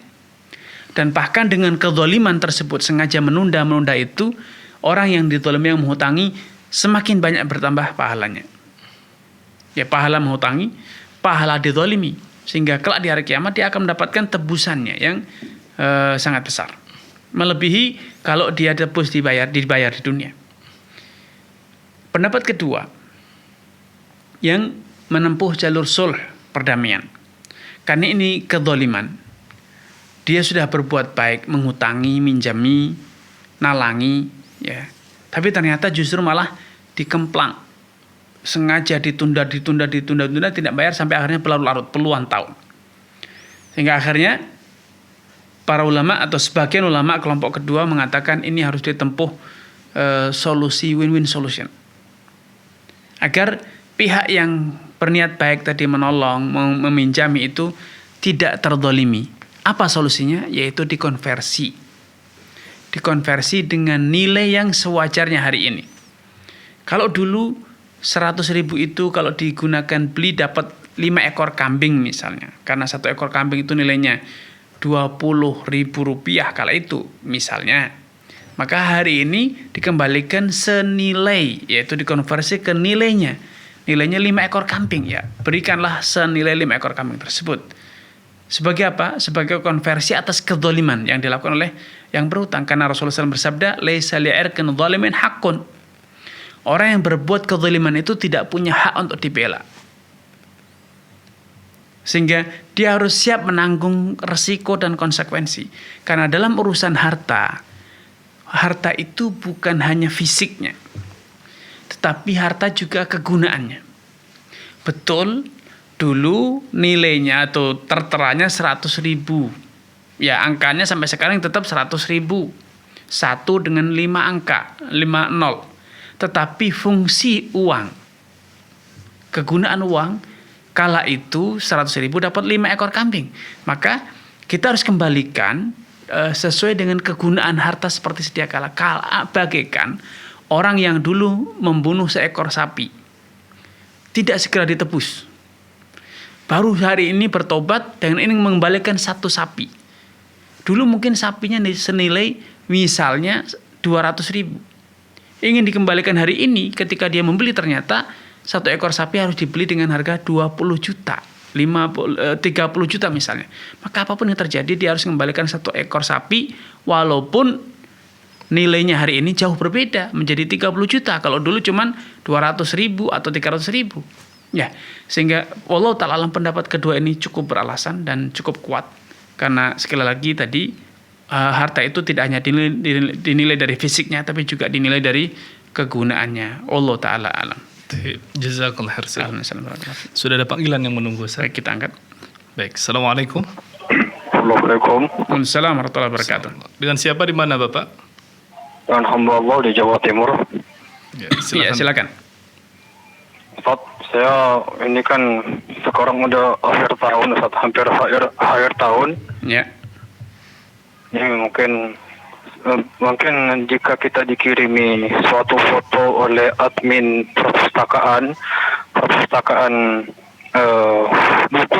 Dan bahkan dengan kezaliman tersebut, sengaja menunda itu, orang yang dizalimi, yang menghutangi, semakin banyak bertambah pahalanya. Ya, pahala menghutangi, pahala dizalimi, sehingga kelak di hari kiamat dia akan mendapatkan tebusannya yang sangat besar, melebihi kalau dia tebus dibayar di dunia. Pendapat kedua, yang menempuh jalur sulh, perdamaian, karena ini kezaliman, dia sudah berbuat baik, menghutangi, minjami, nalangi, ya, tapi ternyata justru malah dikemplang, sengaja ditunda, tidak bayar sampai akhirnya berlarut-larut puluhan tahun, sehingga akhirnya para ulama atau sebagian ulama kelompok kedua mengatakan ini harus ditempuh solusi win-win solution, agar pihak yang berniat baik tadi menolong, meminjami itu tidak terzalimi. Apa solusinya? Yaitu dikonversi dengan nilai yang sewajarnya hari ini. Kalau dulu 100.000 itu kalau digunakan beli dapat 5 ekor kambing misalnya, karena 1 ekor kambing itu nilainya Rp20.000 kala itu misalnya, maka hari ini dikembalikan senilai, yaitu dikonversi ke nilainya 5 ekor kambing, ya, berikanlah senilai 5 ekor kambing tersebut. Sebagai apa? Sebagai konversi atas kezaliman yang dilakukan oleh yang berutang, karena Rasulullah SAW bersabda, laisa li'irkin zalimin haqqun. Orang yang berbuat kezaliman itu tidak punya hak untuk dibela, sehingga dia harus siap menanggung resiko dan konsekuensi. Karena dalam urusan harta itu bukan hanya fisiknya, tetapi harta juga kegunaannya. Betul, dulu nilainya atau terteranya 100.000, ya, angkanya sampai sekarang tetap 100.000, 1 dengan 5 angka, 5 nol. Tetapi fungsi uang, kegunaan uang, kala itu 100.000 dapat 5 ekor kambing. Maka kita harus kembalikan sesuai dengan kegunaan harta seperti sedia kala. Bagaikan orang yang dulu membunuh seekor sapi, tidak segera ditebus, baru hari ini bertobat dengan ingin mengembalikan 1 sapi. Dulu mungkin sapinya senilai misalnya 200.000. Ingin dikembalikan hari ini, ketika dia membeli ternyata 1 ekor sapi harus dibeli dengan harga 20 juta, 30 juta misalnya. Maka apapun yang terjadi, dia harus mengembalikan 1 ekor sapi walaupun nilainya hari ini jauh berbeda menjadi 30 juta. Kalau dulu cuman 200.000 atau 300.000. Ya, sehingga Allah Ta'ala alam pendapat kedua ini cukup beralasan dan cukup kuat. Karena sekali lagi tadi harta itu tidak hanya dinilai dari fisiknya, tapi juga dinilai dari kegunaannya. Allah Ta'ala alam.
Jazakallah khair. Sudah ada panggilan yang menunggu, Ustaz.
Baik, kita angkat.
Baik, Assalamualaikum.
Assalamualaikum.
Waalaikumsalam warahmatullahi wabarakatuh.
Dengan siapa, di mana Bapak?
Dan hamba Allah di Jawa Timur.
Ya,
Iya, silakan.
Ustaz, saya ini kan sekarang udah akhir tahun, Ustaz, hampir akhir tahun.
Ya.
Ini mungkin jika kita dikirimi suatu foto oleh admin perpustakaan buku,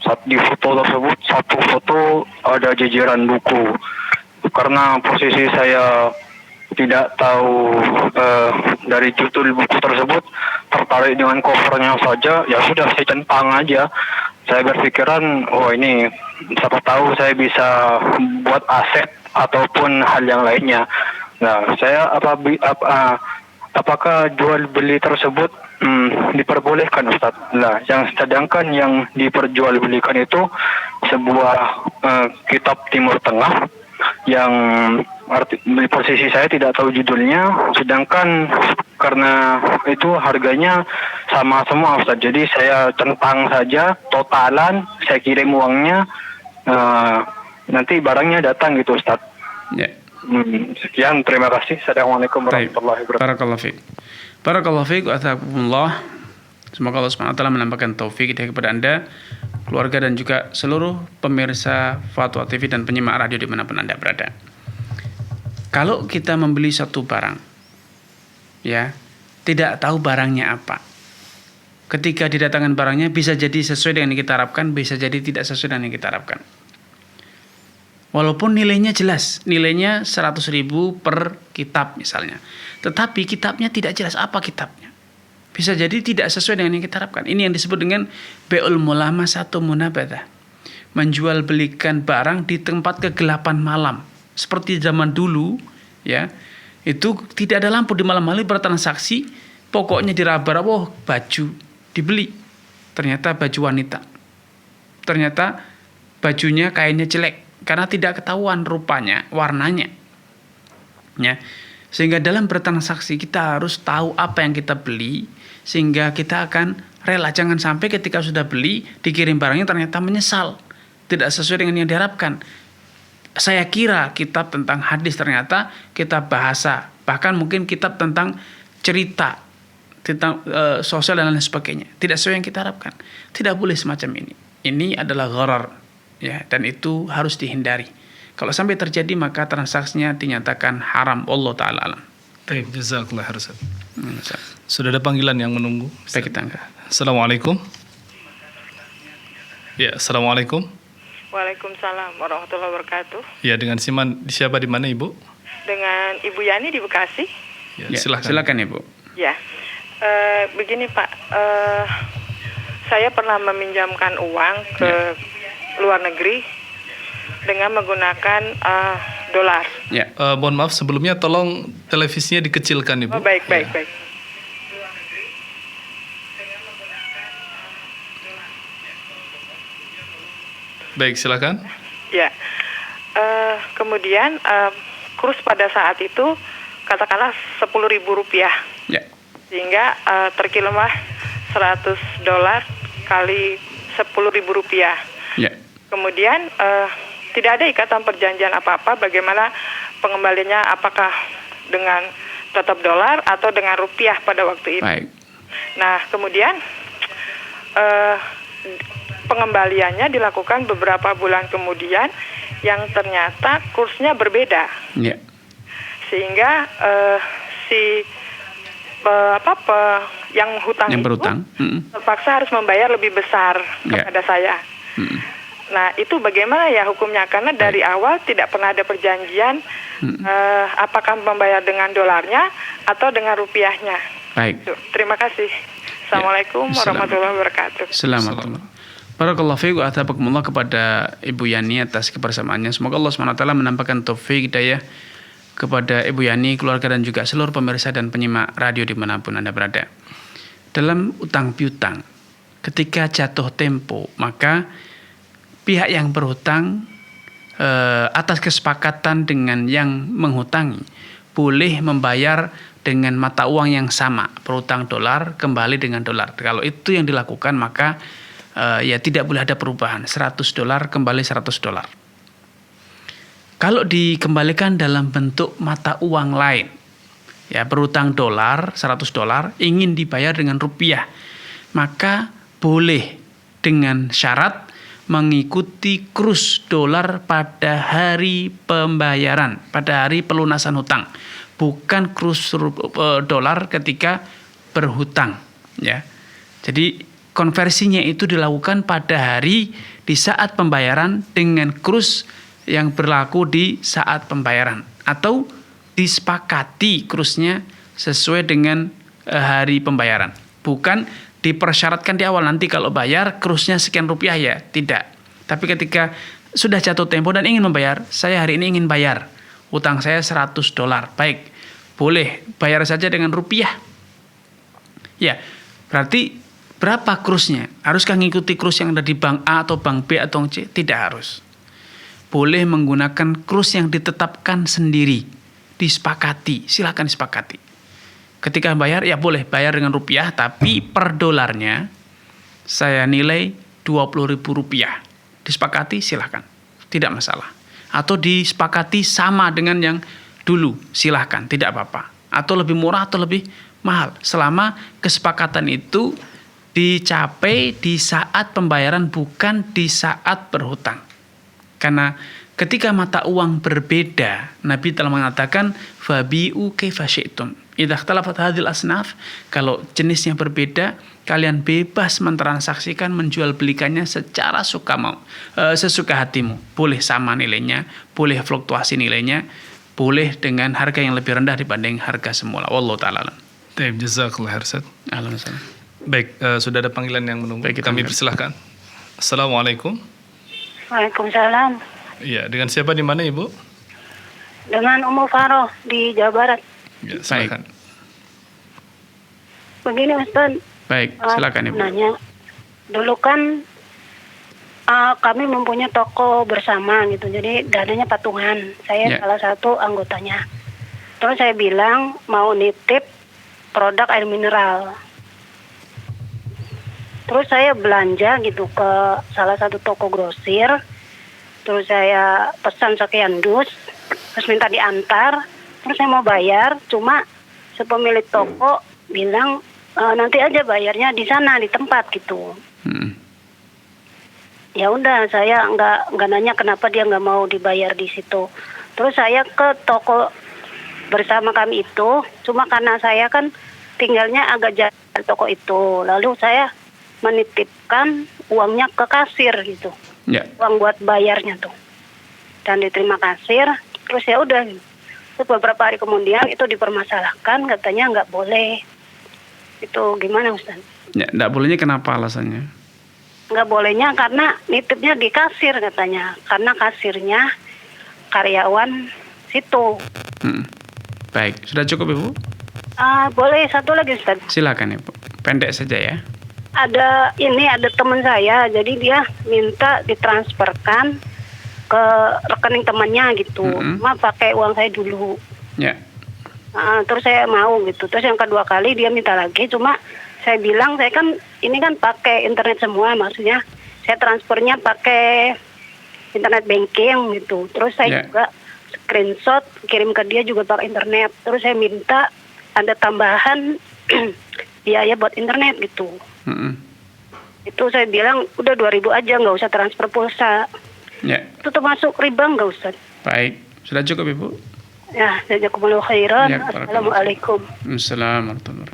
Ustaz. Di foto tersebut, satu foto ada jajaran buku. Karena posisi saya tidak tahu dari judul buku tersebut, tertarik dengan covernya saja, ya sudah saya centang aja. Saya berpikiran, oh ini siapa tahu saya bisa buat aset ataupun hal yang lainnya. Nah, saya apakah jual beli tersebut diperbolehkan, Ustaz? Nah, sedangkan yang diperjualbelikan itu sebuah kitab Timur Tengah yang di posisi saya tidak tahu judulnya, sedangkan karena itu harganya sama semua, Ustaz. Jadi saya centang saja totalan, saya kirim uangnya, nanti barangnya datang gitu, Ustaz.
Ya.
Sekian, terima kasih. Assalamualaikum warahmatullahi wabarakatuh.
Barakallahu fiik. Barakallahu fiik wa ataqakumullah. Semoga Allah SWT menambahkan taufik hidayah kepada Anda, keluarga dan juga seluruh pemirsa Fatwa TV dan penyimak radio dimanapun Anda berada. Kalau kita membeli satu barang, ya, tidak tahu barangnya apa. Ketika didatangkan barangnya bisa jadi sesuai dengan yang kita harapkan, bisa jadi tidak sesuai dengan yang kita harapkan. Walaupun nilainya jelas, nilainya 100.000 per kitab misalnya. Tetapi kitabnya tidak jelas apa kitabnya. Bisa jadi tidak sesuai dengan yang kita harapkan. Ini yang disebut dengan be'ul mulamasatu munabadah. Menjual belikan barang di tempat kegelapan malam. Seperti zaman dulu, ya, itu tidak ada lampu di malam hari bertransaksi, pokoknya diraba-raba, oh, baju dibeli. Ternyata baju wanita. Ternyata bajunya kainnya jelek. Karena tidak ketahuan rupanya, warnanya. Ya. Sehingga dalam bertransaksi kita harus tahu apa yang kita beli, sehingga kita akan rela. Jangan sampai ketika sudah beli, dikirim barangnya ternyata menyesal, tidak sesuai dengan yang diharapkan. Saya kira kitab tentang hadis, ternyata kitab bahasa, bahkan mungkin kitab tentang cerita, tentang sosial dan lain sebagainya. Tidak sesuai yang kita harapkan. Tidak boleh semacam ini. Ini adalah gharar. Ya, dan itu harus dihindari. Kalau sampai terjadi maka transaksinya dinyatakan haram. Allah Ta'ala alam.
Baik, jazakallah khairan. Sudah ada panggilan yang menunggu.
Baik, kita angkat.
Assalamualaikum. Ya, assalamualaikum.
Waalaikumsalam warahmatullahi wabarakatuh.
Ya, dengan siapa di mana, Ibu?
Dengan Ibu Yani di Bekasi.
Ya,
Ya,
silakan.
silakan Ibu.
Ya, begini Pak, saya pernah meminjamkan uang ke luar negeri dengan menggunakan dolar.
Ya.
Mohon maaf sebelumnya tolong televisinya dikecilkan, Ibu.
Oh, baik.
Baik, silakan.
Ya, kemudian kurs pada saat itu katakanlah Rp10.000,
Ya.
sehingga terkirimlah $100 kali Rp10.000.
Ya.
Kemudian tidak ada ikatan perjanjian apa-apa bagaimana pengembaliannya, apakah dengan tetap dolar atau dengan rupiah pada waktu itu.
Baik.
Nah, kemudian pengembaliannya dilakukan beberapa bulan kemudian yang ternyata kursnya berbeda.
Ya.
Sehingga yang hutang
Yang
itu
berhutang.
terpaksa harus membayar lebih besar kepada saya. Nah, itu bagaimana ya hukumnya? Karena dari awal tidak pernah ada perjanjian apakah membayar dengan dolarnya atau dengan rupiahnya.
Baik.
Terima kasih. Assalamualaikum warahmatullahi wabarakatuh.
Selamat. Barakallahu fiik wa ataqakumullah kepada Ibu Yani atas kebersamaannya. Semoga Allah SWT menambahkan taufik hidayah kepada Ibu Yani, keluarga dan juga seluruh pemirsa dan penyimak radio dimanapun Anda berada. Dalam utang piutang, ketika jatuh tempo, maka pihak yang berhutang atas kesepakatan dengan yang menghutangi boleh membayar dengan mata uang yang sama, berhutang dolar kembali dengan dolar. Kalau itu yang dilakukan maka ya tidak boleh ada perubahan, $100 kembali $100. Kalau dikembalikan dalam bentuk mata uang lain, ya berhutang dolar $100 ingin dibayar dengan rupiah, maka boleh dengan syarat mengikuti kurs dolar pada hari pembayaran, pada hari pelunasan hutang, bukan kurs dolar ketika berhutang, ya. Jadi konversinya itu dilakukan pada hari di saat pembayaran dengan kurs yang berlaku di saat pembayaran, atau disepakati kursnya sesuai dengan hari pembayaran. Bukan dipersyaratkan di awal, nanti kalau bayar kursnya sekian rupiah ya, tidak. Tapi ketika sudah jatuh tempo dan ingin membayar, saya hari ini ingin bayar utang saya $100, baik, boleh bayar saja dengan rupiah. Ya, berarti berapa kursnya? Haruskah mengikuti kurs yang ada di bank A atau bank B atau C? Tidak harus. Boleh menggunakan kurs yang ditetapkan sendiri, disepakati, silakan disepakati. Ketika bayar, ya boleh bayar dengan rupiah, tapi per dolarnya saya nilai Rp20.000. Disepakati, silakan, tidak masalah. Atau disepakati sama dengan yang dulu, silahkan, tidak apa-apa. Atau lebih murah atau lebih mahal, selama kesepakatan itu dicapai di saat pembayaran, bukan di saat berhutang. Karena ketika mata uang berbeda, Nabi telah mengatakan fabi'u kaifa syi'tum. Idza ikhtalafat hadhil asnaf, kalau jenisnya berbeda, kalian bebas mentransaksikan, menjual belikannya secara sesuka hatimu. Boleh sama nilainya, boleh fluktuasi nilainya, boleh dengan harga yang lebih rendah dibanding harga semula. Wallahu ta'ala alam.
Baik, jazakallah Ustaz.
Alhamdulillah.
Baik, sudah ada panggilan yang menunggu.
Baik,
kami persilahkan. Assalamualaikum.
Waalaikumsalam.
Iya, dengan siapa di mana Ibu?
Dengan Umu Faroh di Jawa Barat.
Ya, silakan.
Begini Ustaz.
Baik, silakan Ibu.
Nanya, dulu kan kami mempunyai toko bersama gitu, jadi dananya patungan. Saya salah satu anggotanya. Terus saya bilang mau nitip produk air mineral. Terus saya belanja gitu ke salah satu toko grosir. Terus saya pesan sekian dus, terus minta diantar. Terus saya mau bayar, cuma sepemilik toko bilang nanti aja bayarnya di sana di tempat gitu. Ya udah, saya nggak nanya kenapa dia nggak mau dibayar di situ. Terus saya ke toko bersama kami itu, cuma karena saya kan tinggalnya agak jauh dari toko itu, lalu saya menitipkan uangnya ke kasir gitu, uang buat bayarnya tuh, dan diterima kasir. Terus ya udah. Beberapa hari kemudian itu dipermasalahkan, katanya nggak boleh. Itu gimana Ustaz?
Ya, nggak bolehnya kenapa alasannya?
Nggak bolehnya karena nitipnya di kasir katanya. Karena kasirnya karyawan situ.
Baik, sudah cukup Ibu?
Boleh satu lagi Ustaz?
Silakan Ibu, pendek saja ya.
Ada teman saya, jadi dia minta ditransferkan ke rekening temannya gitu, cuma pakai uang saya dulu. Terus saya mau gitu. Terus yang kedua kali dia minta lagi, cuma saya bilang saya kan ini kan pakai internet semua, maksudnya saya transfernya pakai internet banking gitu. Terus saya juga screenshot kirim ke dia juga pakai internet. Terus saya minta ada tambahan biaya buat internet gitu. Itu saya bilang udah 2.000 aja, nggak usah transfer pulsa. Itu termasuk riba nggak Ustaz?
Baik, sudah cukup Ibu?
Ya, jazakumullahu khairan. Assalamualaikum.
Assalamualaikum.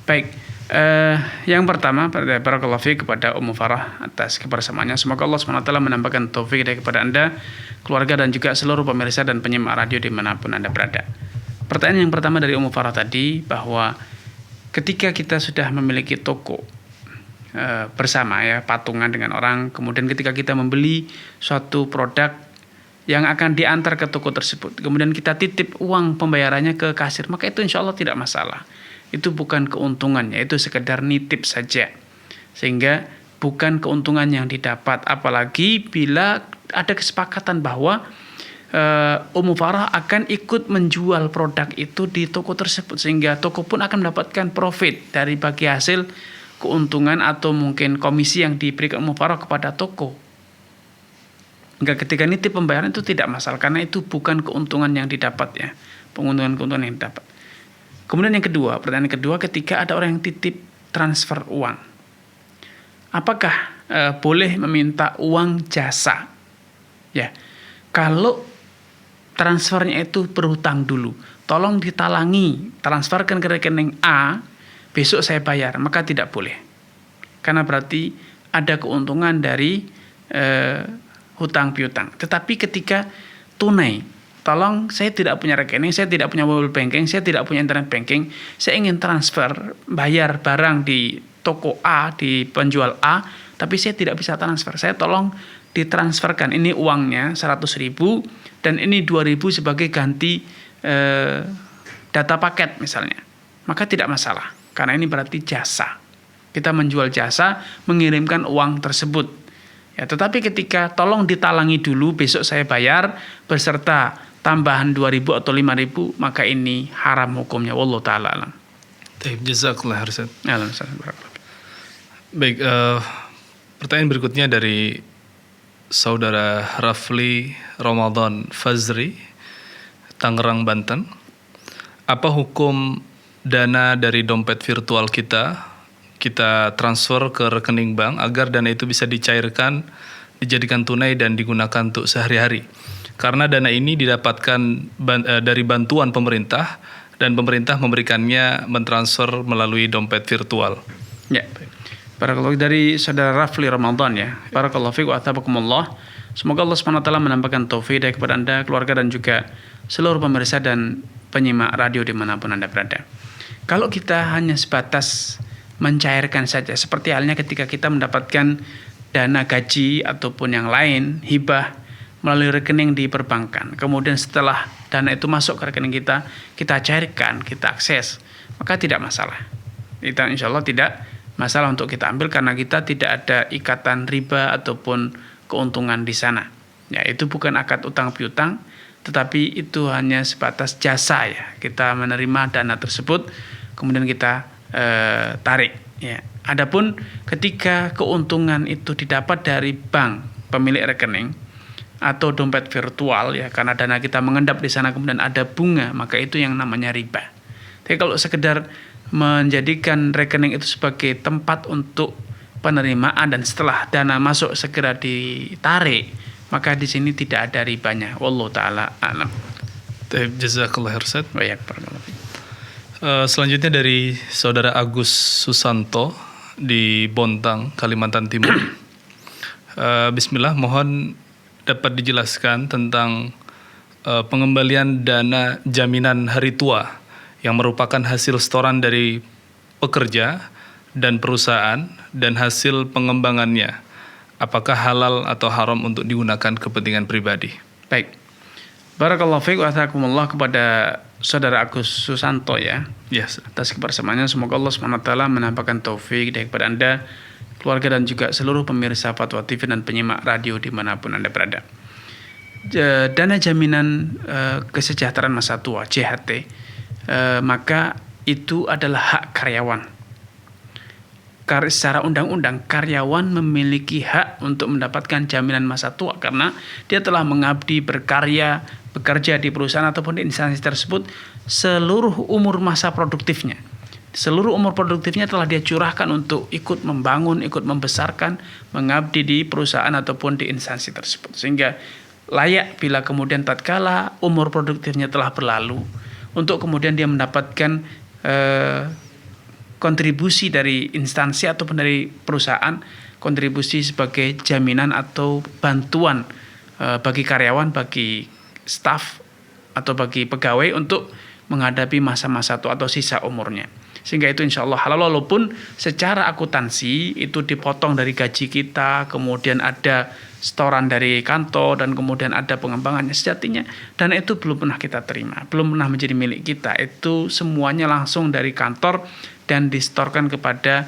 Baik, yang pertama, barakallahu fiik kepada Ummu Farah atas kebersamaannya. Semoga Allah SWT menambahkan taufik kepada Anda, keluarga dan juga seluruh pemirsa dan penyimak radio dimanapun Anda berada. Pertanyaan yang pertama dari Ummu Farah tadi, bahwa ketika kita sudah memiliki toko bersama ya, patungan dengan orang, kemudian ketika kita membeli suatu produk yang akan diantar ke toko tersebut, kemudian kita titip uang pembayarannya ke kasir, maka itu insya Allah tidak masalah. Itu bukan keuntungannya, itu sekedar nitip saja, sehingga bukan keuntungan yang didapat. Apalagi bila ada kesepakatan bahwa Ummu Farah akan ikut menjual produk itu di toko tersebut, sehingga toko pun akan mendapatkan profit dari bagi hasil keuntungan atau mungkin komisi yang diberikan Ummu Farah kepada toko. Enggak, ketika nitip pembayaran itu tidak masalah, karena itu bukan keuntungan yang didapat ya, keuntungan yang didapat. Kemudian yang kedua, pertanyaan kedua, ketika ada orang yang titip transfer uang, apakah boleh meminta uang jasa? Ya, kalau transfernya itu berhutang dulu, tolong ditalangi, transferkan ke rekening A, besok saya bayar, maka tidak boleh. Karena berarti ada keuntungan dari hutang piutang. Tetapi ketika tunai, tolong saya tidak punya rekening, saya tidak punya mobile banking, saya tidak punya internet banking, saya ingin transfer bayar barang di toko A, di penjual A, tapi saya tidak bisa transfer. Saya tolong ditransferkan, ini uangnya 100.000 dan ini 2.000 sebagai ganti data paket misalnya. Maka tidak masalah, karena ini berarti jasa. Kita menjual jasa, mengirimkan uang tersebut. Ya, tetapi ketika tolong ditalangi dulu, besok saya bayar beserta tambahan 2.000 atau 5.000, maka ini haram hukumnya. Wallahu ta'ala alam.
Jazakallah khairan.
Alhamdulillah.
Baik, pertanyaan berikutnya dari Saudara Rafli Ramadan Fazri, Tangerang, Banten. Apa hukum dana dari dompet virtual kita transfer ke rekening bank agar dana itu bisa dicairkan, dijadikan tunai dan digunakan untuk sehari-hari? Karena dana ini didapatkan dari bantuan pemerintah dan pemerintah memberikannya mentransfer melalui dompet virtual.
Ya, barakallahu dari Saudara Rafli Ramadan ya. Barakallahu fiik wa athabakumullah. Semoga Allah SWT menambahkan taufik kepada Anda, keluarga dan juga seluruh pemirsa dan penyimak radio dimanapun Anda berada. Kalau kita hanya sebatas mencairkan saja, seperti halnya ketika kita mendapatkan dana gaji ataupun yang lain, hibah melalui rekening di perbankan. Kemudian setelah dana itu masuk ke rekening kita cairkan, kita akses, maka tidak masalah. Kita insya Allah tidak masalah untuk kita ambil karena kita tidak ada ikatan riba ataupun keuntungan di sana. Ya, itu bukan akad utang piutang, tetapi itu hanya sebatas jasa ya. Kita menerima dana tersebut, kemudian kita tarik. Ya. Adapun ketika keuntungan itu didapat dari bank pemilik rekening atau dompet virtual ya, karena dana kita mengendap di sana kemudian ada bunga, maka itu yang namanya riba. Tapi kalau sekedar menjadikan rekening itu sebagai tempat untuk penerimaan dan setelah dana masuk segera ditarik, maka di sini tidak ada ribanya. Wallahu taala a'lam.
Jazakallah khairan.
Baik,
selanjutnya dari Saudara Agus Susanto di Bontang, Kalimantan Timur. Bismillah, mohon dapat dijelaskan tentang pengembalian dana jaminan hari tua yang merupakan hasil setoran dari pekerja dan perusahaan dan hasil pengembangannya. Apakah halal atau haram untuk digunakan kepentingan pribadi?
Baik. Barakallahu fiik wa athakumullah kepada Saudara Agus Susanto ya.
Yes.
Atas kebersamaannya semoga Allah SWT menambahkan taufik kepada Anda, keluarga dan juga seluruh pemirsa Fatwa TV dan penyimak radio dimanapun Anda berada. Dana jaminan kesejahteraan masa tua JHT, maka itu adalah hak karyawan. Secara undang-undang karyawan memiliki hak untuk mendapatkan jaminan masa tua karena dia telah mengabdi, bekerja di perusahaan ataupun di instansi tersebut seluruh umur masa produktifnya. Seluruh umur produktifnya telah dia curahkan untuk ikut membangun, ikut membesarkan, mengabdi di perusahaan ataupun di instansi tersebut. Sehingga layak bila kemudian tatkala umur produktifnya telah berlalu untuk kemudian dia mendapatkan kontribusi dari instansi ataupun dari perusahaan, kontribusi sebagai jaminan atau bantuan bagi karyawan, bagi staf atau bagi pegawai untuk menghadapi masa-masa tua atau sisa umurnya. Sehingga itu insya Allah halal, walaupun secara akuntansi itu dipotong dari gaji kita, kemudian ada setoran dari kantor dan kemudian ada pengembangannya, sejatinya dana itu belum pernah kita terima, belum pernah menjadi milik kita. Itu semuanya langsung dari kantor dan disetorkan kepada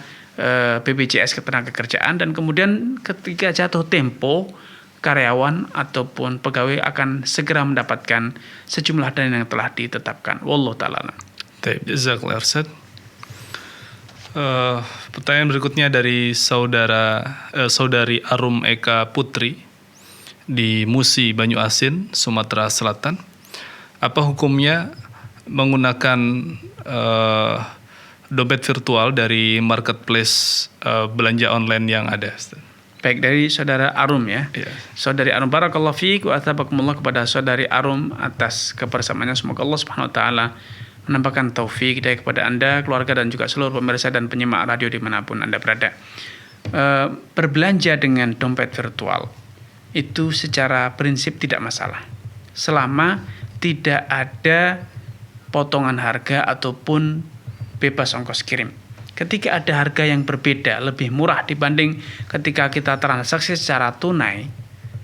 BPJS Ketenagakerjaan, dan kemudian ketika jatuh tempo karyawan ataupun pegawai akan segera mendapatkan sejumlah dana yang telah ditetapkan. Wallahu ta'ala.
Jazakallah khairan. Pertanyaan berikutnya dari saudari Arum Eka Putri di Musi, Banyu Asin, Sumatera Selatan. Apa hukumnya menggunakan dompet virtual dari marketplace belanja online yang ada?
Baik, dari saudara Arum ya.
Yeah.
Saudari Arum, barakallahu fiik wa athabakumullah kepada saudari Arum atas kebersamaannya. Semoga Allah Subhanahu wa taala menambahkan taufik kepada Anda, keluarga dan juga seluruh pemirsa dan penyimak radio dimanapun Anda berada. berbelanja dengan dompet virtual itu secara prinsip tidak masalah selama tidak ada potongan harga ataupun bebas ongkos kirim. Ketika ada harga yang berbeda lebih murah dibanding ketika kita transaksi secara tunai,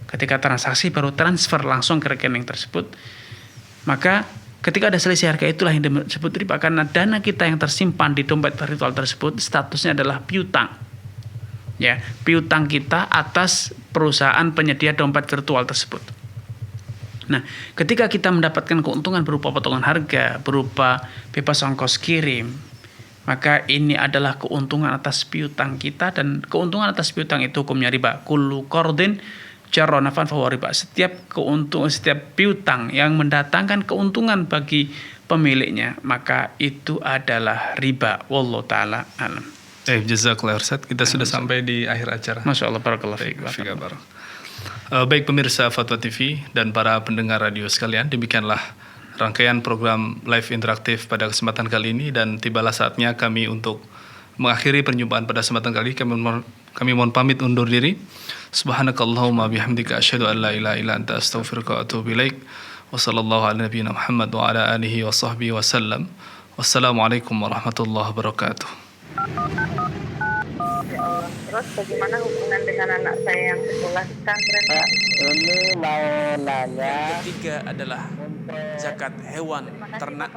ketika transaksi baru transfer langsung ke rekening tersebut, maka ketika ada selisih harga itulah yang disebut riba, karena dana kita yang tersimpan di dompet virtual tersebut statusnya adalah piutang. Ya, piutang kita atas perusahaan penyedia dompet virtual tersebut. Nah, ketika kita mendapatkan keuntungan berupa potongan harga, berupa bebas ongkos kirim, maka ini adalah keuntungan atas piutang kita, dan keuntungan atas piutang itu hukumnya riba. Kullu qardin jarra naf'an fahuwa riba. Setiap piutang yang mendatangkan keuntungan bagi pemiliknya, maka itu adalah riba. Wallahu taala alam.
Jazakallah Ustaz. Kita sudah sampai di akhir acara.
Masya Allah, barakallahu fiik.
Baik pemirsa Fatwa TV dan para pendengar radio sekalian, demikianlah rangkaian program live interaktif pada kesempatan kali ini, dan tibalah saatnya kami untuk mengakhiri perjumpaan pada kesempatan kali ini. Kami mohon pamit undur diri. Subhanakallahumma bihamdika asyhadu an la ilaha illa anta astaghfiruka wa atubu ilaik. Wa sallallahu ala nabiyyina Muhammad wa ala alihi wa sahbihi wasallam. Wassalamualaikum warahmatullahi wabarakatuh.
Terus bagaimana hubungan dengan anak saya yang sekolah di pesantren?
Ini mau nanya.
Ketiga adalah zakat hewan ternak